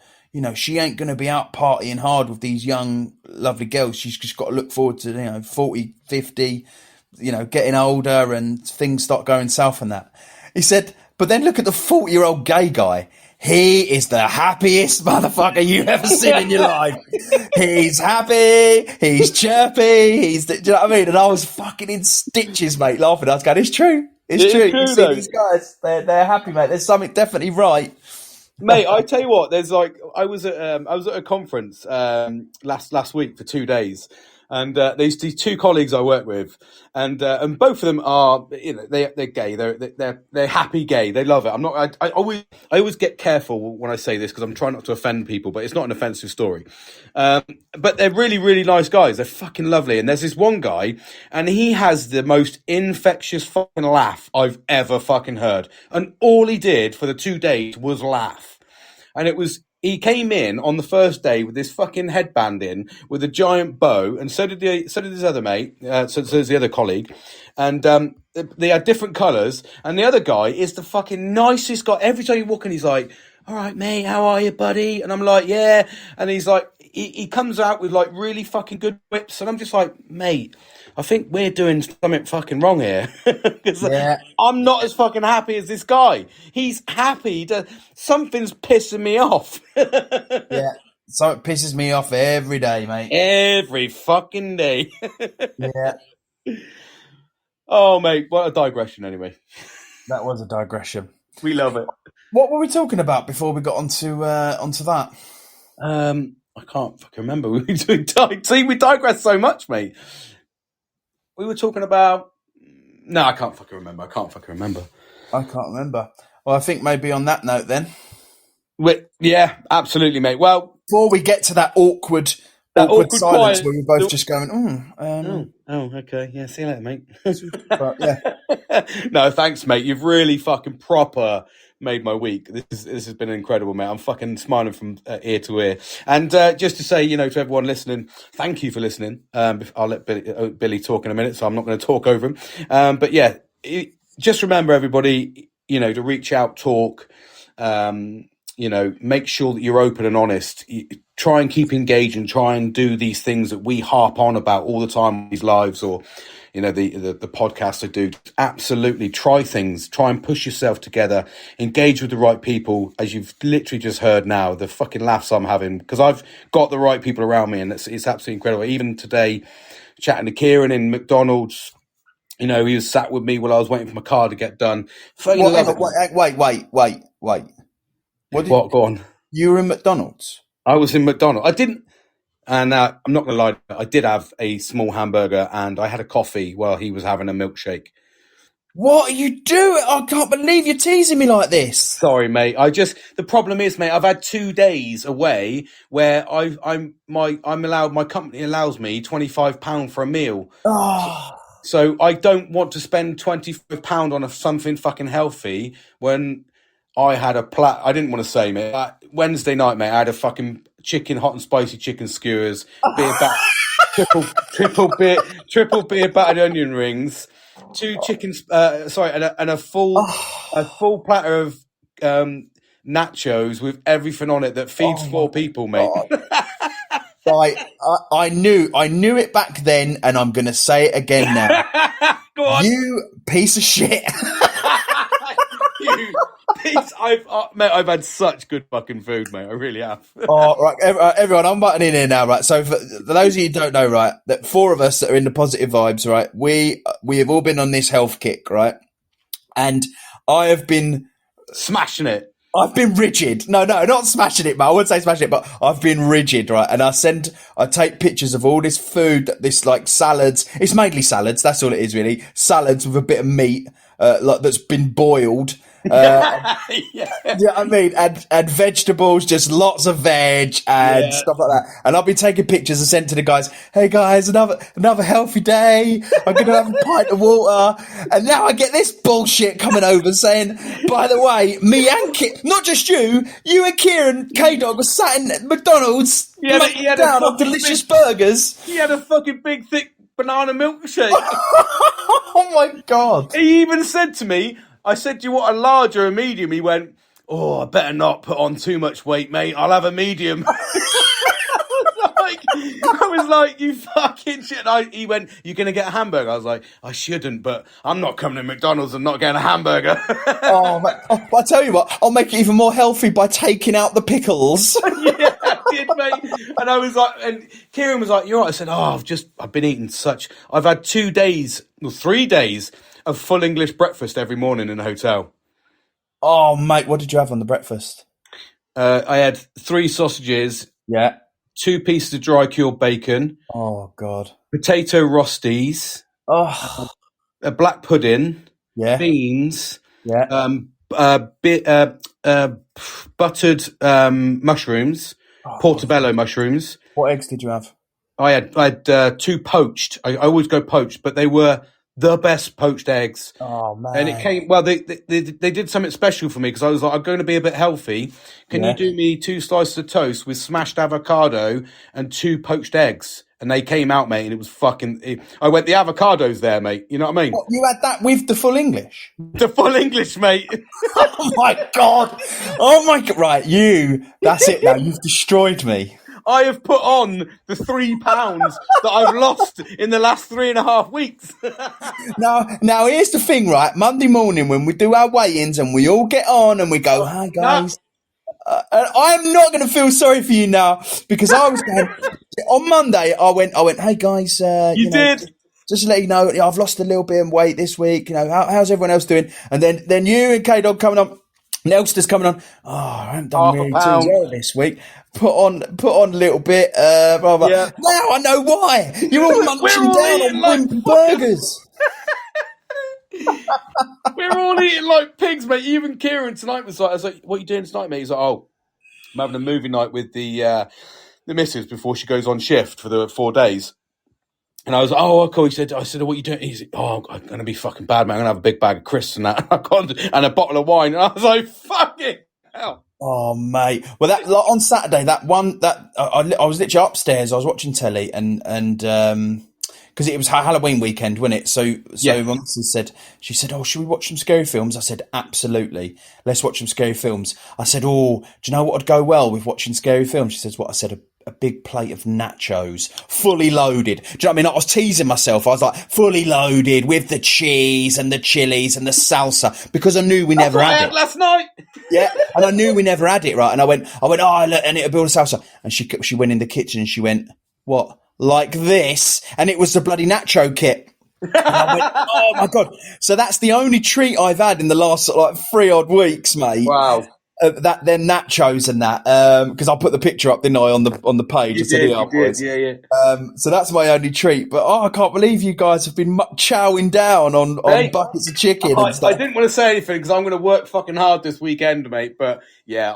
she ain't going to be out partying hard with these young, lovely girls. She's just got to look forward to, 40, 50, getting older and things start going south and that. He said, but then look at the 40-year-old gay guy. He is the happiest motherfucker you've ever seen in your life. He's happy. He's chirpy. Do you know what I mean? And I was fucking in stitches, mate, laughing. I was going, it's true. It's true. You see these guys, they're happy, mate. There's something definitely right. Mate, I tell you what, there's I was at a conference last week for 2 days. And these two colleagues I work with, and both of them are, they're gay. They're happy gay. They love it. I always get careful when I say this because I'm trying not to offend people, but it's not an offensive story. But they're really, really nice guys. They're fucking lovely. And there's this one guy, and he has the most infectious fucking laugh I've ever fucking heard. And all he did for the 2 days was laugh. And he came in on the first day with this fucking headband in with a giant bow, and so did his other mate, so does the other colleague, and they had different colours. And the other guy is the fucking nicest guy. Every time you walk in, he's like, "All right, mate, how are you, buddy?" And I'm like, "Yeah." And he's like, he comes out with like really fucking good whips, and I'm just like, "Mate, I think we're doing something fucking wrong here." Because I'm not as fucking happy as this guy. He's happy. Something's pissing me off. Yeah. So it pisses me off every day, mate. Every fucking day. Yeah. Oh, mate, what a digression anyway. That was a digression. We love it. What were we talking about before we got onto that? I can't fucking remember. We digress so much, mate. We were talking about... No, I can't fucking remember. I can't remember. Well, I think maybe on that note then. Yeah, absolutely, mate. Well... Before we get to that awkward silence quiet, where we're both just going, okay. Yeah, see you later, mate. But, yeah. No, thanks, mate. You've really fucking proper made my week. This has been incredible, mate. I'm fucking smiling from ear to ear. And just to say, to everyone listening, thank you for listening. I'll let Billy talk in a minute, so I'm not going to talk over him. But yeah, just remember, everybody, to reach out, talk, make sure that you're open and honest. Try and keep engaged and try and do these things that we harp on about all the time in these lives, or the podcast I do. Absolutely try things, try and push yourself together, engage with the right people. As you've literally just heard now, the fucking laughs I'm having because I've got the right people around me, and it's absolutely incredible. Even today, chatting to Kieran in McDonald's, he was sat with me while I was waiting for my car to get done. Wait. What? Go on. You were in McDonald's? I was in McDonald's. I didn't, and I'm not going to lie, I did have a small hamburger and I had a coffee while he was having a milkshake. What are you doing? I can't believe you're teasing me like this. Sorry, mate. The problem is, mate, I've had 2 days away where my company allows me £25 for a meal. Oh. So I don't want to spend £25 on something fucking healthy when I had I didn't want to say, mate. Wednesday night, mate, I had a fucking hot and spicy chicken skewers, triple beer battered onion rings, 2 chickens, and a full platter of nachos with everything on it that feeds 4 people, mate. Right, I knew it back then, and I'm going to say it again now. Go on. You piece of shit. You piece. Mate, I've had such good fucking food, mate. I really have. Right, everyone, I'm butting in here now, right? So for those of you who don't know, right, that 4 of us that are in the positive vibes, right, we have all been on this health kick, right? And I have been smashing it. I've been rigid. No, not smashing it, but I wouldn't say smashing it, but I've been rigid, right? And I take pictures of all this food, this like salads. It's mainly salads. That's all it is, really. Salads with a bit of meat, like that's been boiled. Yeah, I mean, and vegetables, just lots of veg and stuff like that. And I've been taking pictures and sent to the guys. Hey guys, another healthy day. I'm gonna have a pint of water. And now I get this bullshit coming over saying, by the way, me and not just you and Kieran K-Dog were sat in McDonald's down on delicious burgers. He had a fucking big thick banana milkshake. Oh my God. He even said to me, I said, do you want a large or a medium? He went, I better not put on too much weight, mate. I'll have a medium. I was like, you fucking shit. He went, you going to get a hamburger? I was like, I shouldn't, but I'm not coming to McDonald's and not getting a hamburger. I tell you what, I'll make it even more healthy by taking out the pickles. Yeah, I did, mate. And I was like, and Kieran was like, you're right. I said, I've been eating I've had 3 days of full English breakfast every morning in a hotel. Oh, mate, what did you have on the breakfast? I had 3 sausages. Yeah. 2 pieces of dry cured bacon. Oh, God. Potato rosties. Oh. A black pudding. Yeah. Beans. Yeah. Buttered mushrooms. Portobello mushrooms. What eggs did you have? I had 2 poached. I always go poached, but they were the best poached eggs. Oh, man. And it came, well, they did something special for me because I was like, I'm going to be a bit healthy. Can you do me 2 slices of toast with smashed avocado and 2 poached eggs? And they came out, mate, and it was I went, the avocado's there, mate. You know what I mean? What, you had that with the full English? The full English, mate. Oh, my God. Oh, my God. Right, that's it now. You've destroyed me. I have put on the 3 pounds that I've lost in the last 3.5 weeks. Now, here's the thing, right? Monday morning when we do our weigh-ins and we all get on and we go, hi, guys. I'm not going to feel sorry for you now because I was going, on Monday, I went, hey, guys. You did. Just to let you know, I've lost a little bit of weight this week. How's everyone else doing? And then you and K-Dog coming on. Nelster's coming on. Oh, I haven't done really too well this week. Put on a little bit. Blah, blah. Yeah. Now I know why. You're all munching down on Wimp burgers. We're all eating like pigs, mate. Even Kieran tonight was like, I was like, what are you doing tonight, mate? He's like, I'm having a movie night with the missus before she goes on shift for the 4 days. And I was like, cool. I said, what are you doing? He's like, I'm going to be fucking bad, man. I'm going to have a big bag of crisps and that. And a bottle of wine. And I was like, fucking hell. Oh, mate. Well, that on Saturday, I was literally upstairs. I was watching telly and because it was Halloween weekend, wasn't it? So my missus said, should we watch some scary films? I said, absolutely. Let's watch some scary films. I said, do you know what would go well with watching scary films? She says, what? I said, a big plate of nachos, fully loaded. Do you know what I mean? I was teasing myself. I was like, fully loaded with the cheese and the chilies and the salsa because I knew we never had it last night. Yeah, and I knew we never had it, right? And I went, look, and it'll be all the salsa. And she went in the kitchen and she went, what? Like this? And it was the bloody nacho kit. And I went, oh my God. So that's the only treat I've had in the last 3 odd weeks, mate. Wow. That they're nachos and that because I put the picture up, didn't I, on the page? You did, yeah. So that's my only treat. But I can't believe you guys have been chowing down on buckets of chicken and stuff. I didn't want to say anything because I'm going to work fucking hard this weekend, mate. But yeah,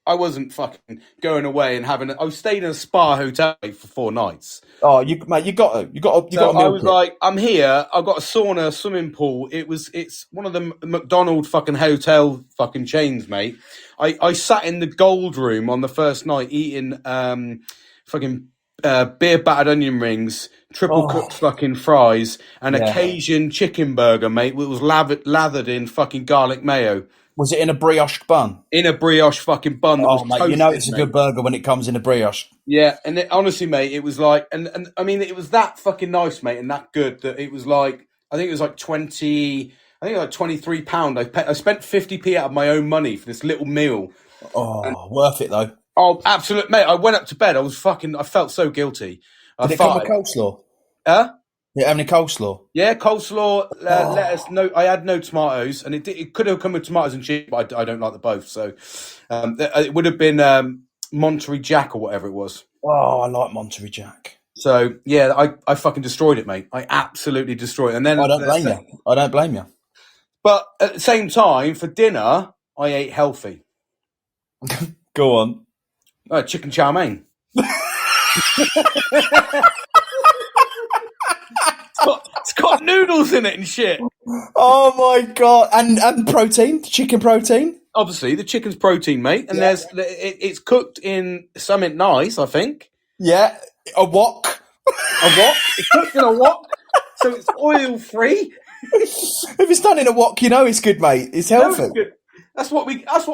I wasn't fucking going away and I stayed in a spa hotel for 4 nights. Oh, you got to. I was like, I'm here. I've got a sauna, swimming pool. It's one of the McDonald's fucking hotel fucking chains, mate. I sat in the gold room on the first night eating fucking beer battered onion rings, triple cooked fucking fries, and a Cajun chicken burger, mate. It was lathered in fucking garlic mayo. Was it in a brioche bun? In a brioche fucking bun that was Oh, mate, toasted, you know it's a mate. good burger when it comes in a brioche. Yeah, and honestly, mate, it was like, and I mean, it was that fucking nice, mate, and that good that it was like, I think it was like 20, I think like £23. I spent 50p out of my own money for this little meal. Oh, worth it though. Oh, absolute, mate. I went up to bed. I felt so guilty. Did it come with coleslaw? Huh? Did it have any coleslaw? Yeah, coleslaw, lettuce. No, I had no tomatoes, and it could have come with tomatoes and cheese, but I don't like the both. So it would have been Monterey Jack or whatever it was. Oh, I like Monterey Jack. So yeah, I fucking destroyed it, mate. I absolutely destroyed it. And then I don't blame you. I don't blame you. But at the same time, for dinner, I ate healthy. Go on. Chicken chow mein. It's got noodles in it and shit. Oh my god! And protein, chicken protein. Obviously, the chicken's protein, mate, and it's cooked in something nice, I think. Yeah, a wok. A wok? It's cooked in a wok, so it's oil free. If it's done in a wok, you know it's good, mate. It's healthy. No, it's good. That's what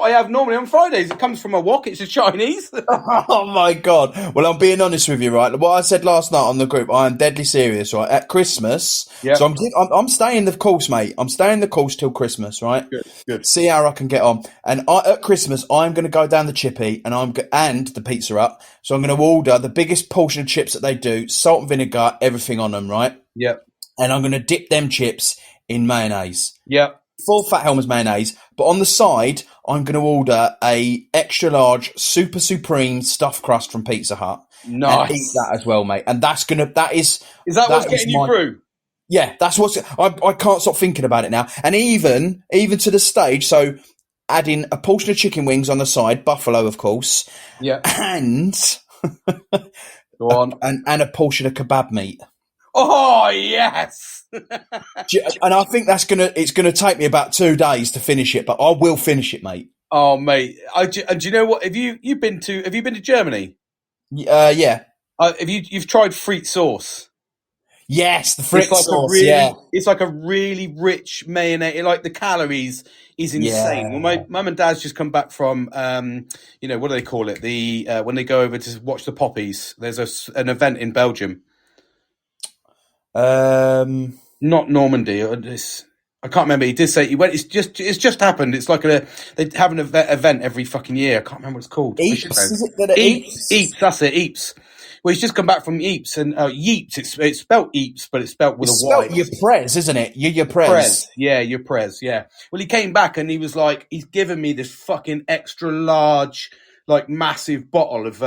I have normally on Fridays. It comes from a wok. It's a Chinese. Oh my god! Well, I'm being honest with you, right? What I said last night on the group, I am deadly serious, right? At Christmas, so I'm staying the course, mate. I'm staying the course till Christmas, right? Good. See how I can get on. And at Christmas, I'm going to go down the chippy and the pizza up. So I'm going to order the biggest portion of chips that they do, salt and vinegar, everything on them, right? Yep. And I'm going to dip them chips in mayonnaise. Yep. Full Fat Helmer's mayonnaise, but on the side, I'm going to order a extra large Super Supreme stuffed crust from Pizza Hut. Nice. And eat that as well, mate. And is that what's getting you through? Yeah, that's I can't stop thinking about it now. And even to the stage, so adding a portion of chicken wings on the side, buffalo, of course. Yeah. And go on. And a portion of kebab meat. Oh yes. And I think it's gonna take me about 2 days to finish it, but I will finish it, mate. Oh mate, and do you know what? Have you been to Germany? Yeah. You've tried frite sauce? Yes, the frite sauce. It's like a really rich mayonnaise. Like the calories is insane. Yeah. Well, my mum and dad's just come back from what do they call it? The when they go over to watch the poppies. There's an event in Belgium. Not Normandy. I can't remember. He did say he went. It's just happened. It's like they have an event every fucking year. I can't remember what it's called. Eeps, is it that Eeps? Eeps, that's it. Eeps. Well, he's just come back from Eeps and Yeeps. It's spelt Eeps, but it's spelt with a Y. Ypres, isn't it? Ypres. Yeah, Ypres. Yeah. Well, he came back and he was like, he's given me this fucking extra large, like massive bottle of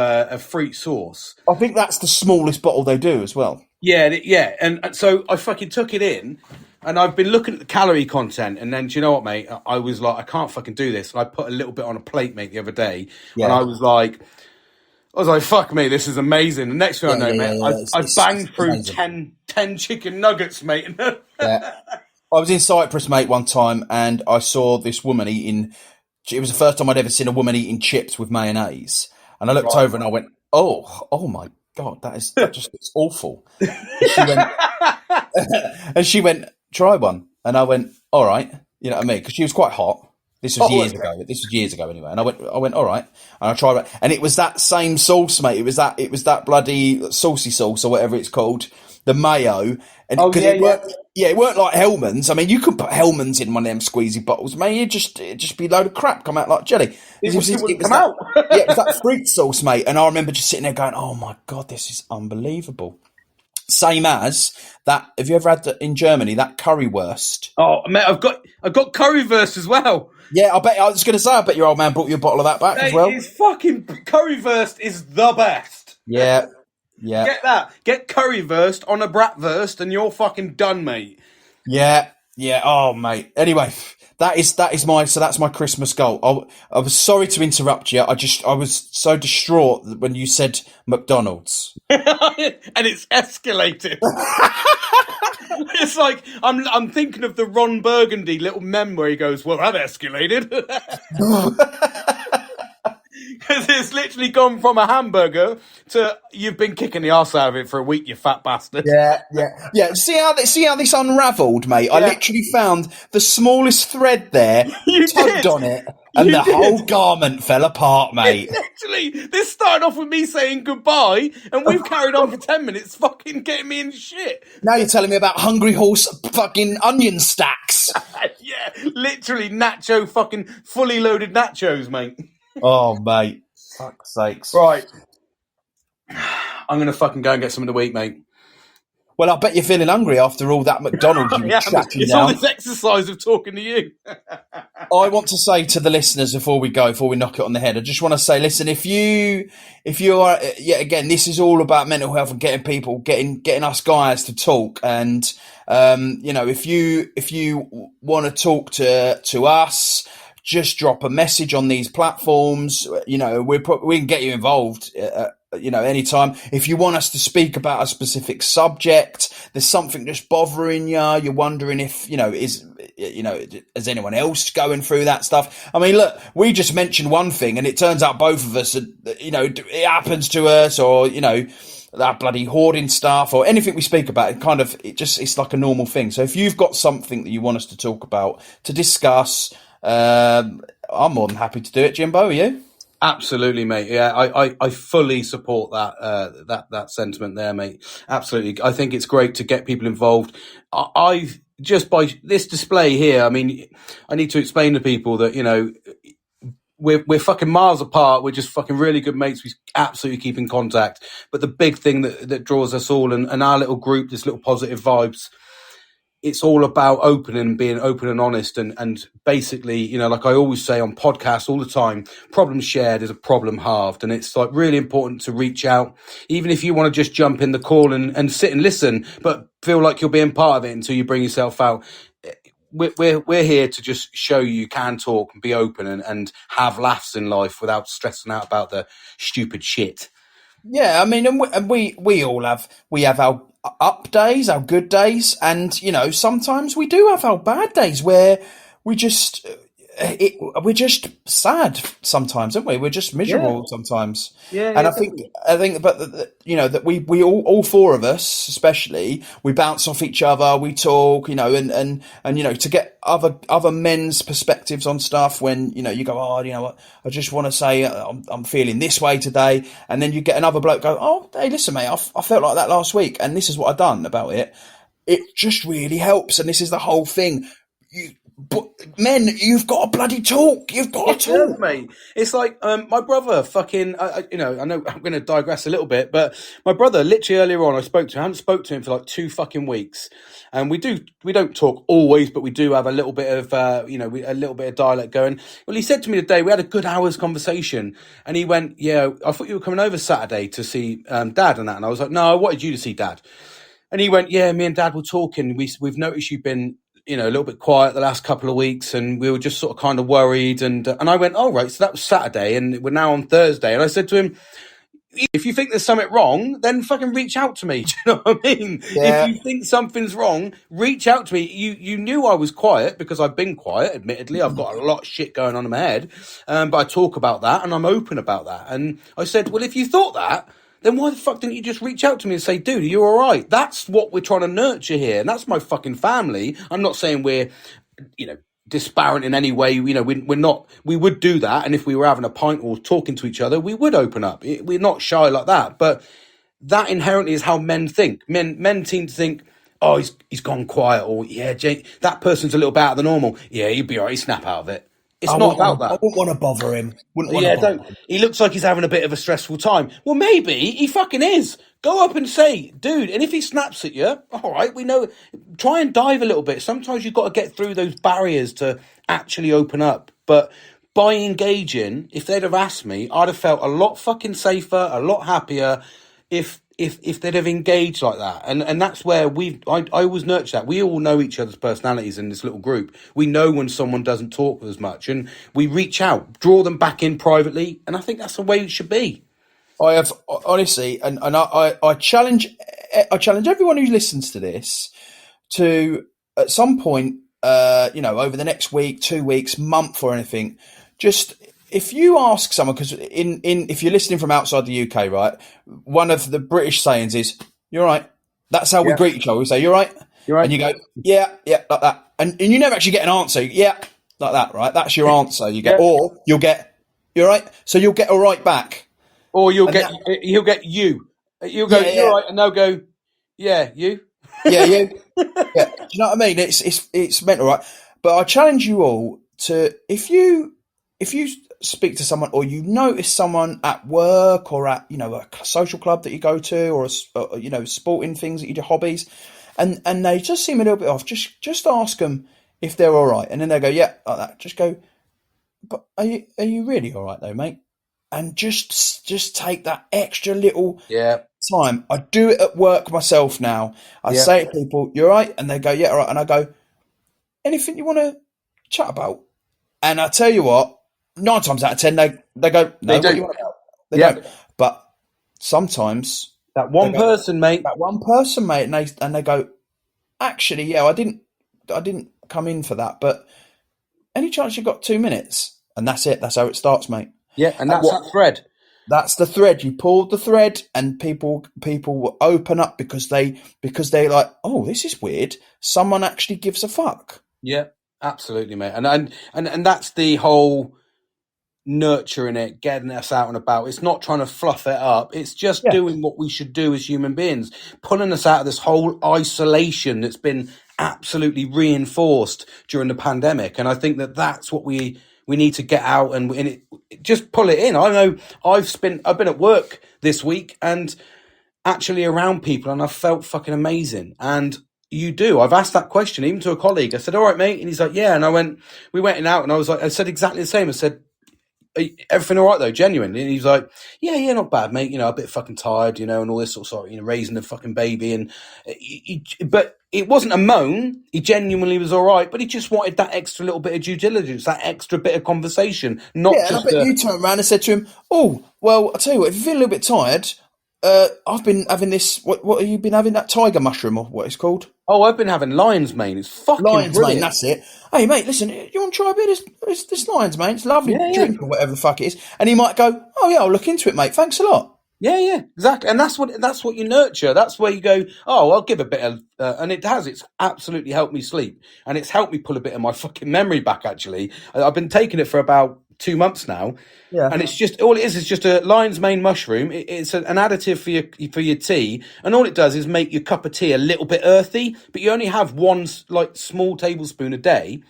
frite sauce. I think that's the smallest bottle they do as well. Yeah, and so I fucking took it in, and I've been looking at the calorie content, and then do you know what, mate? I was like, I can't fucking do this. And I put a little bit on a plate, mate, the other day, and I was like, fuck me, this is amazing. The next thing I know, mate, I banged through 10 chicken nuggets, mate. Yeah. I was in Cyprus, mate, one time, and I saw this woman eating. It was the first time I'd ever seen a woman eating chips with mayonnaise, and I looked over and I went, oh my God, that just looks awful. And she went, try one. And I went, all right. You know what I mean? Because she was quite hot. This was years ago. This was years ago anyway. And I went, all right. And I tried it. And it was that same sauce, mate. It was that bloody saucy sauce or whatever it's called. The mayo. And it weren't like Hellman's. I mean, you could put Hellman's in one of them squeezy bottles, mate. It'd just be a load of crap come out like jelly. It was that fruit sauce, mate. And I remember just sitting there going, oh my God, this is unbelievable. Same as that. Have you ever had in Germany that currywurst? Oh, mate, I've got currywurst as well. Yeah, I was going to say, I bet your old man brought you a bottle of that back as well. His fucking currywurst is the best. Yeah. Get that. Get currywurst on a bratwurst and you're fucking done, mate. Yeah. Oh, mate. Anyway, that's my Christmas goal. I was sorry to interrupt you. I was so distraught when you said McDonald's. And it's escalated. It's like I'm thinking of the Ron Burgundy little meme where he goes, "Well, that escalated." Because it's literally gone from a hamburger to you've been kicking the arse out of it for a week, you fat bastard. Yeah. See how this unravelled, mate? I Yeah. literally found the smallest thread there, You tugged did. on it, and You the did. whole garment fell apart, mate. Literally, this started off with me saying goodbye, and we've carried on for 10 minutes fucking getting me in shit. Now you're telling me about Hungry Horse fucking onion stacks. Yeah, literally nacho fucking fully loaded nachos, mate. Oh, mate. Fuck's sakes. Right. I'm going to fucking go and get something to eat, mate. Well, I bet you're feeling hungry after all that McDonald's you were tracking it's down. all this exercise of talking to you. I want to say to the listeners before we knock it on the head, I just want to say, listen, if you are, again, this is all about mental health and getting people, getting us guys to talk. And, if you want to talk to us, just drop a message on these platforms. We can get you involved. Anytime. If you want us to speak about a specific subject, there's something just bothering you, you're wondering if, is anyone else going through that stuff? I mean, look, we just mentioned one thing and it turns out both of us, it happens to us, or, that bloody hoarding stuff or anything we speak about, it's like a normal thing. So if you've got something that you want us to talk about, to discuss, I'm more than happy to do it. Jimbo, are you? Absolutely, mate. Yeah, I fully support that sentiment there, mate. Absolutely. I think it's great to get people involved. I've just by this display here, I mean, I need to explain to people that, we're fucking miles apart. We're just fucking really good mates. We absolutely keep in contact. But the big thing that draws us all and our little group, this little positive vibes, it's all about being open and honest. And basically, like I always say on podcasts all the time, problem shared is a problem halved. And it's like really important to reach out, even if you want to just jump in the call and sit and listen, but feel like you're being part of it until you bring yourself out. We're here to just show you can talk and be open and have laughs in life without stressing out about the stupid shit. Yeah, I mean, and we all have our up days, our good days, and sometimes we do have our bad days where we're just sad sometimes, aren't we? We're just miserable sometimes. Yeah, and I think, but that we all four of us, especially, we bounce off each other, we talk, and to get other men's perspectives on stuff when you go, oh, you know what, I just want to say I'm feeling this way today, and then you get another bloke go, oh, hey, listen, mate, I felt like that last week, and this is what I've done about it. It just really helps, and this is the whole thing. But men, you've got to bloody talk. You've got to talk, mate. It's like my brother. Fucking, I know I'm going to digress a little bit, but my brother, literally earlier on, I hadn't spoke to him for like 2 fucking weeks, and we don't talk always, but we do have a little bit of a little bit of dialect going. Well, he said to me today, we had a good hour's conversation, and he went, "Yeah, I thought you were coming over Saturday to see Dad and that," and I was like, "No, I wanted you to see Dad," and he went, "Yeah, me and Dad were talking. We've noticed you've been." A little bit quiet the last couple of weeks, and we were just sort of kind of worried. And I went, oh, right, so that was Saturday, and we're now on Thursday. And I said to him, if you think there's something wrong, then fucking reach out to me. Do you know what I mean? Yeah. If you think something's wrong, reach out to me. You knew I was quiet because I've been quiet, admittedly. I've got a lot of shit going on in my head, but I talk about that, and I'm open about that. And I said, well, if you thought that, then why the fuck didn't you just reach out to me and say, dude, are you all right? That's what we're trying to nurture here. And that's my fucking family. I'm not saying we're, disparate in any way. We're not, we would do that. And if we were having a pint or talking to each other, we would open up. We're not shy like that. But that inherently is how men think. Men seem to think, oh, he's gone quiet. Or, yeah, that person's a little bit out of the normal. Yeah, he'd be all right. He'd snap out of it. It's not about that. I wouldn't want to bother him. Him. He looks like he's having a bit of a stressful time. Well, maybe he fucking is. Go up and say, dude, and if he snaps at you, all right, we know. Try and dive a little bit. Sometimes you've got to get through those barriers to actually open up. But by engaging, if they'd have asked me, I'd have felt a lot fucking safer, a lot happier if they'd have engaged like that. And that's where I always nurture that. We all know each other's personalities in this little group. We know when someone doesn't talk as much, and we reach out, draw them back in privately, and I think that's the way it should be. I have, honestly, and I challenge everyone who listens to this to, at some point, over the next week, 2 weeks, month or anything, just if you ask someone, because if you're listening from outside the UK, right, one of the British sayings is "You're right." That's how we greet each other. We say "You're right," and you go "Yeah, yeah," like that, and you never actually get an answer. Yeah, like that, right? That's your answer. You get, or you'll get "You're right," so you'll get "all right" back, or he'll get you. You'll go "You're right," and they'll go "Yeah, you." Yeah. Yeah. Do you know what I mean? It's mental, right? But I challenge you all to, if you speak to someone, or you notice someone at work, or at, a social club that you go to, or sporting things that you do, hobbies, and they just seem a little bit off, just ask them if they're all right, and then they go, yeah, like that. Just go, but are you really all right though, mate? And just take that extra little time. I do it at work myself now. I say to people, "You're right," and they go, "Yeah, all right," and I go, "Anything you want to chat about?" And I tell you what, 9 times out of 10, they go, "No, what do you want about?" They don't. But sometimes that one person, mate, and they go, "Actually, yeah, I didn't come in for that, but any chance you've got 2 minutes?" And that's it. That's how it starts, mate. Yeah, and that's that thread. That's the thread. You pulled the thread, and people will open up because they're like, "Oh, this is weird. Someone actually gives a fuck." Yeah, absolutely, mate. And that's the whole nurturing it, getting us out and about. It's not trying to fluff it up. It's just doing what we should do as human beings, pulling us out of this whole isolation that's been absolutely reinforced during the pandemic. And I think that's what we need to get out and just pull it in. I know I've been at work this week and actually around people, and I've felt fucking amazing. And you do. I've asked that question even to a colleague. I said, "All right, mate," and he's like, "Yeah." And we went in out, and I said exactly the same. I said, "Everything all right though, genuine?" And he's like, yeah, not bad, mate. A bit fucking tired, and all this sort of, raising the fucking baby. And but it wasn't a moan. He genuinely was all right, but he just wanted that extra little bit of due diligence, that extra bit of conversation. Not just. And I bet you turned around and said to him, "Oh, well, I'll tell you what. If you feel a little bit tired, I've been having this. What have you been having? That tiger mushroom, or what it's called?" "Oh, I've been having lion's mane. It's fucking lion's brilliant." Mane, that's it. "Hey, mate, listen, you want to try a bit of this lion's mane? It's lovely drink or whatever the fuck it is." And he might go, "Oh yeah, I'll look into it, mate. Thanks a lot." Yeah, exactly. And that's what you nurture. That's where you go, "Oh, I'll give a bit of," and it's absolutely helped me sleep. And it's helped me pull a bit of my fucking memory back, actually. I've been taking it for about 2 months now. Yeah. And it's just, all it is just a lion's mane mushroom. It's an additive for your tea. And all it does is make your cup of tea a little bit earthy, but you only have one small tablespoon a day.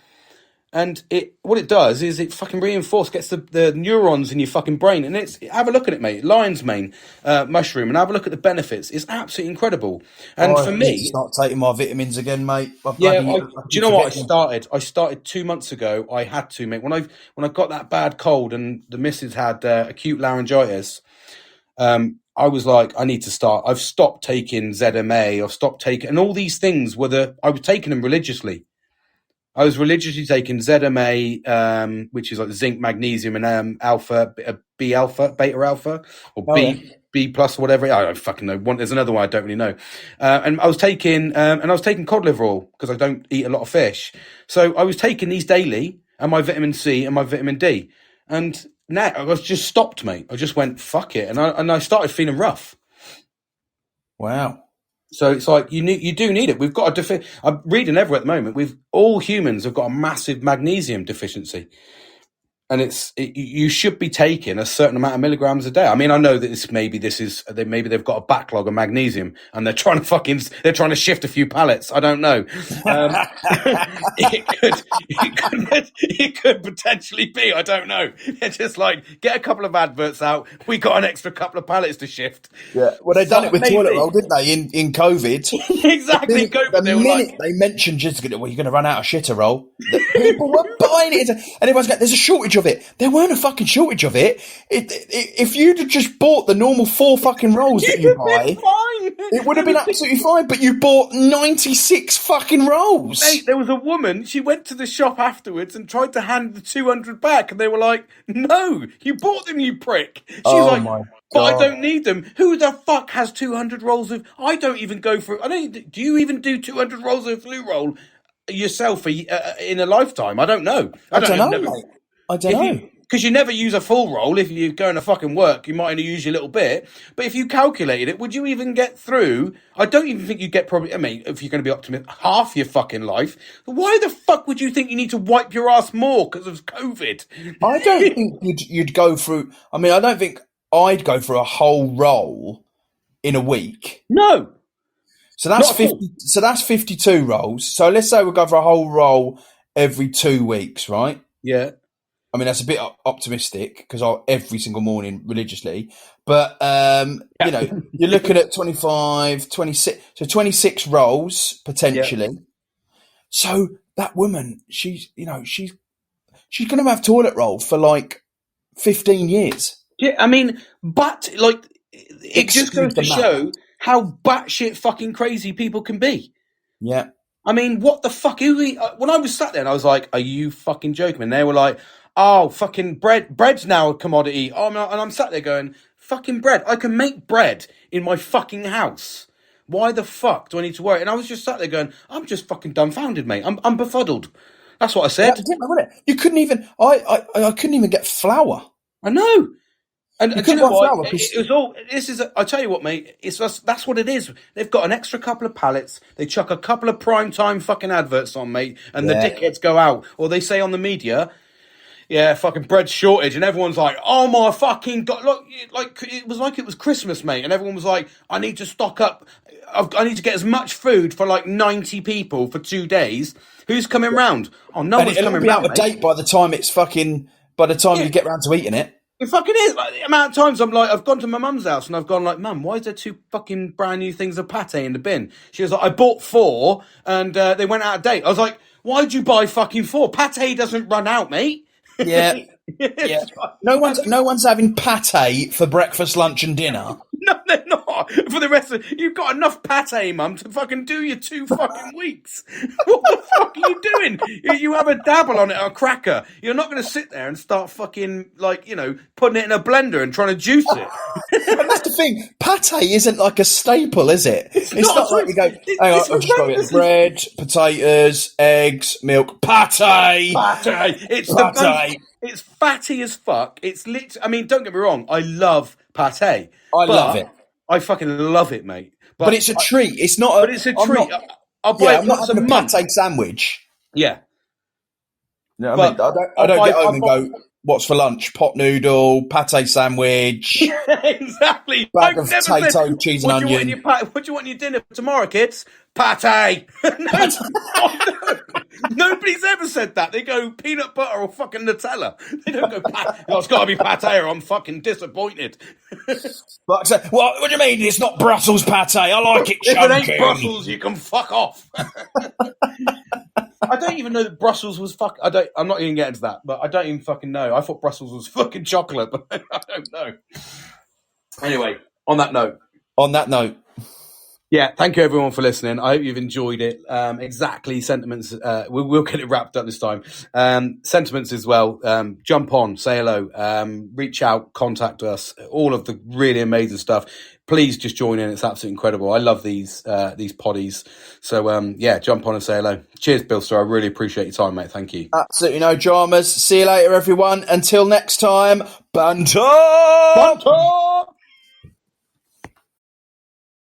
And what it does is it fucking gets the neurons in your fucking brain. And have a look at it, mate. Lion's mane mushroom, and have a look at the benefits. It's absolutely incredible. And for me, I need to start taking my vitamins again, mate. Do you know what I started? I started 2 months ago. I had to, mate. When I got that bad cold and the missus had acute laryngitis, I was like, I need to start. I've stopped taking ZMA. I've stopped taking, and all these things I was taking them religiously. I was religiously taking ZMA, which is like zinc, magnesium, and alpha, B alpha, beta alpha, or B plus, whatever. I don't fucking know. There's another one I don't really know. And I was taking cod liver oil because I don't eat a lot of fish. So I was taking these daily, and my vitamin C and my vitamin D. And now I was just stopped, mate. I just went, fuck it, and I started feeling rough. Wow. So it's like you do need it. We've got I'm reading everywhere at the moment. All humans have got a massive magnesium deficiency, and you should be taking a certain amount of milligrams a day. I mean, I know that maybe they've got a backlog of magnesium and they're trying to shift a few pallets. I don't know. It could potentially be. I don't know. It's just like, get a couple of adverts out. We got an extra couple of pallets to shift. Yeah. Well, they done it with toilet roll, didn't they? In COVID. Exactly. The minute they mentioned you're going to run out of shitter roll, people were buying it, and everyone's going, "There's a shortage of it." There weren't a fucking shortage of it. If you'd have just bought the normal 4 fucking rolls that you buy, it would have been absolutely fine. But you bought 96 fucking rolls. Mate, there was a woman, she went to the shop afterwards and tried to hand the 200 back, and they were like, "No, you bought them, you prick." She's like, "But I don't need them." Who the fuck has 200 rolls of... I don't even go for... do you even do 200 rolls of flu roll yourself in a lifetime? I don't know. I don't know, mate. I don't know. because you never use a full roll. If you're going to fucking work, you might only use your little bit. But if you calculated it, would you even get through? I don't even think you'd get probably, I mean, if you're going to be optimistic, half your fucking life. Why the fuck would you think you need to wipe your ass more because of COVID? I don't think you'd go through, I mean, I don't think I'd go through a whole roll in a week. No. So that's 50. So that's 52 rolls. So let's say we'll go for a whole roll every 2 weeks, right? Yeah. I mean, that's a bit optimistic because every single morning religiously. But, you know, you're looking at 25, 26. So 26 rolls potentially. Yeah. So that woman, she's going to have toilet roll for like 15 years. Yeah, I mean, but like, it just goes to show how batshit fucking crazy people can be. Yeah. I mean, what the fuck? When I was sat there and I was like, are you fucking joking? And they were like, oh, fucking bread's now a commodity. Oh, and I'm sat there going, fucking bread. I can make bread in my fucking house. Why the fuck do I need to worry? And I was just sat there going, I'm just fucking dumbfounded, mate. I'm befuddled. That's what I said. You couldn't even, I couldn't even get flour. I know. And you know what? It was all. This is. I tell you what, mate. It's just, that's what it is. They've got an extra couple of pallets. They chuck a couple of prime time fucking adverts on, mate, and the dickheads go out, or they say on the media, "Yeah, fucking bread shortage," and everyone's like, "Oh my fucking god!" Look, like it was Christmas, mate, and everyone was like, "I need to stock up. I need to get as much food for like 90 people for 2 days. Who's coming round? Oh, no one's coming round. It'll be out of date by the time it's fucking. By the time you get round to eating it." It fucking is. Like, the amount of times I'm like, I've gone to my mum's house and I've gone like, Mum, why is there 2 fucking brand new things of pate in the bin? She was like, I bought 4 and they went out of date. I was like, why'd you buy fucking 4? Pate doesn't run out, mate. Yeah. Yeah. No one's having pate for breakfast, lunch and dinner. No, they're not. For the rest of you've got enough pate, Mum, to fucking do your 2 fucking weeks. What the fuck are you doing? You have a dabble on it, a cracker. You're not going to sit there and start fucking, like, you know, putting it in a blender and trying to juice it. And that's the thing. Pate isn't like a staple, is it? It's not like you go, hang on, I'll just go get bread, potatoes, eggs, milk, pate. It's fatty as fuck. It's I mean, don't get me wrong. I love pate. I love it. I fucking love it, mate. But it's a treat. It's not. But it's a treat. I'll buy it once a month. Pate sandwich. Yeah. No, I don't get home and go, what's for lunch? Pot noodle, pate sandwich. Exactly. Bag of potato, cheese and onion. What do you want in your dinner for tomorrow, kids? Pate. Nobody's ever said that. They go peanut butter or fucking Nutella. They don't go, oh, it's got to be pate or I'm fucking disappointed. But so, what do you mean it's not Brussels pate? I like it chunky. If it ain't Brussels, you can fuck off. I don't even know that Brussels was I'm not even getting to that, but I don't even fucking know. I thought Brussels was fucking chocolate, but I don't know. Anyway, on that note. Yeah, thank you everyone for listening. I hope you've enjoyed it. Exactly, sentiments. We'll get it wrapped up this time. Sentiments as well. Jump on, say hello, reach out, contact us. All of the really amazing stuff. Please just join in. It's absolutely incredible. I love these poddies. So yeah, jump on and say hello. Cheers, Bill Sir. I really appreciate your time, mate. Thank you. Absolutely no dramas. See you later, everyone. Until next time, banter. Banter.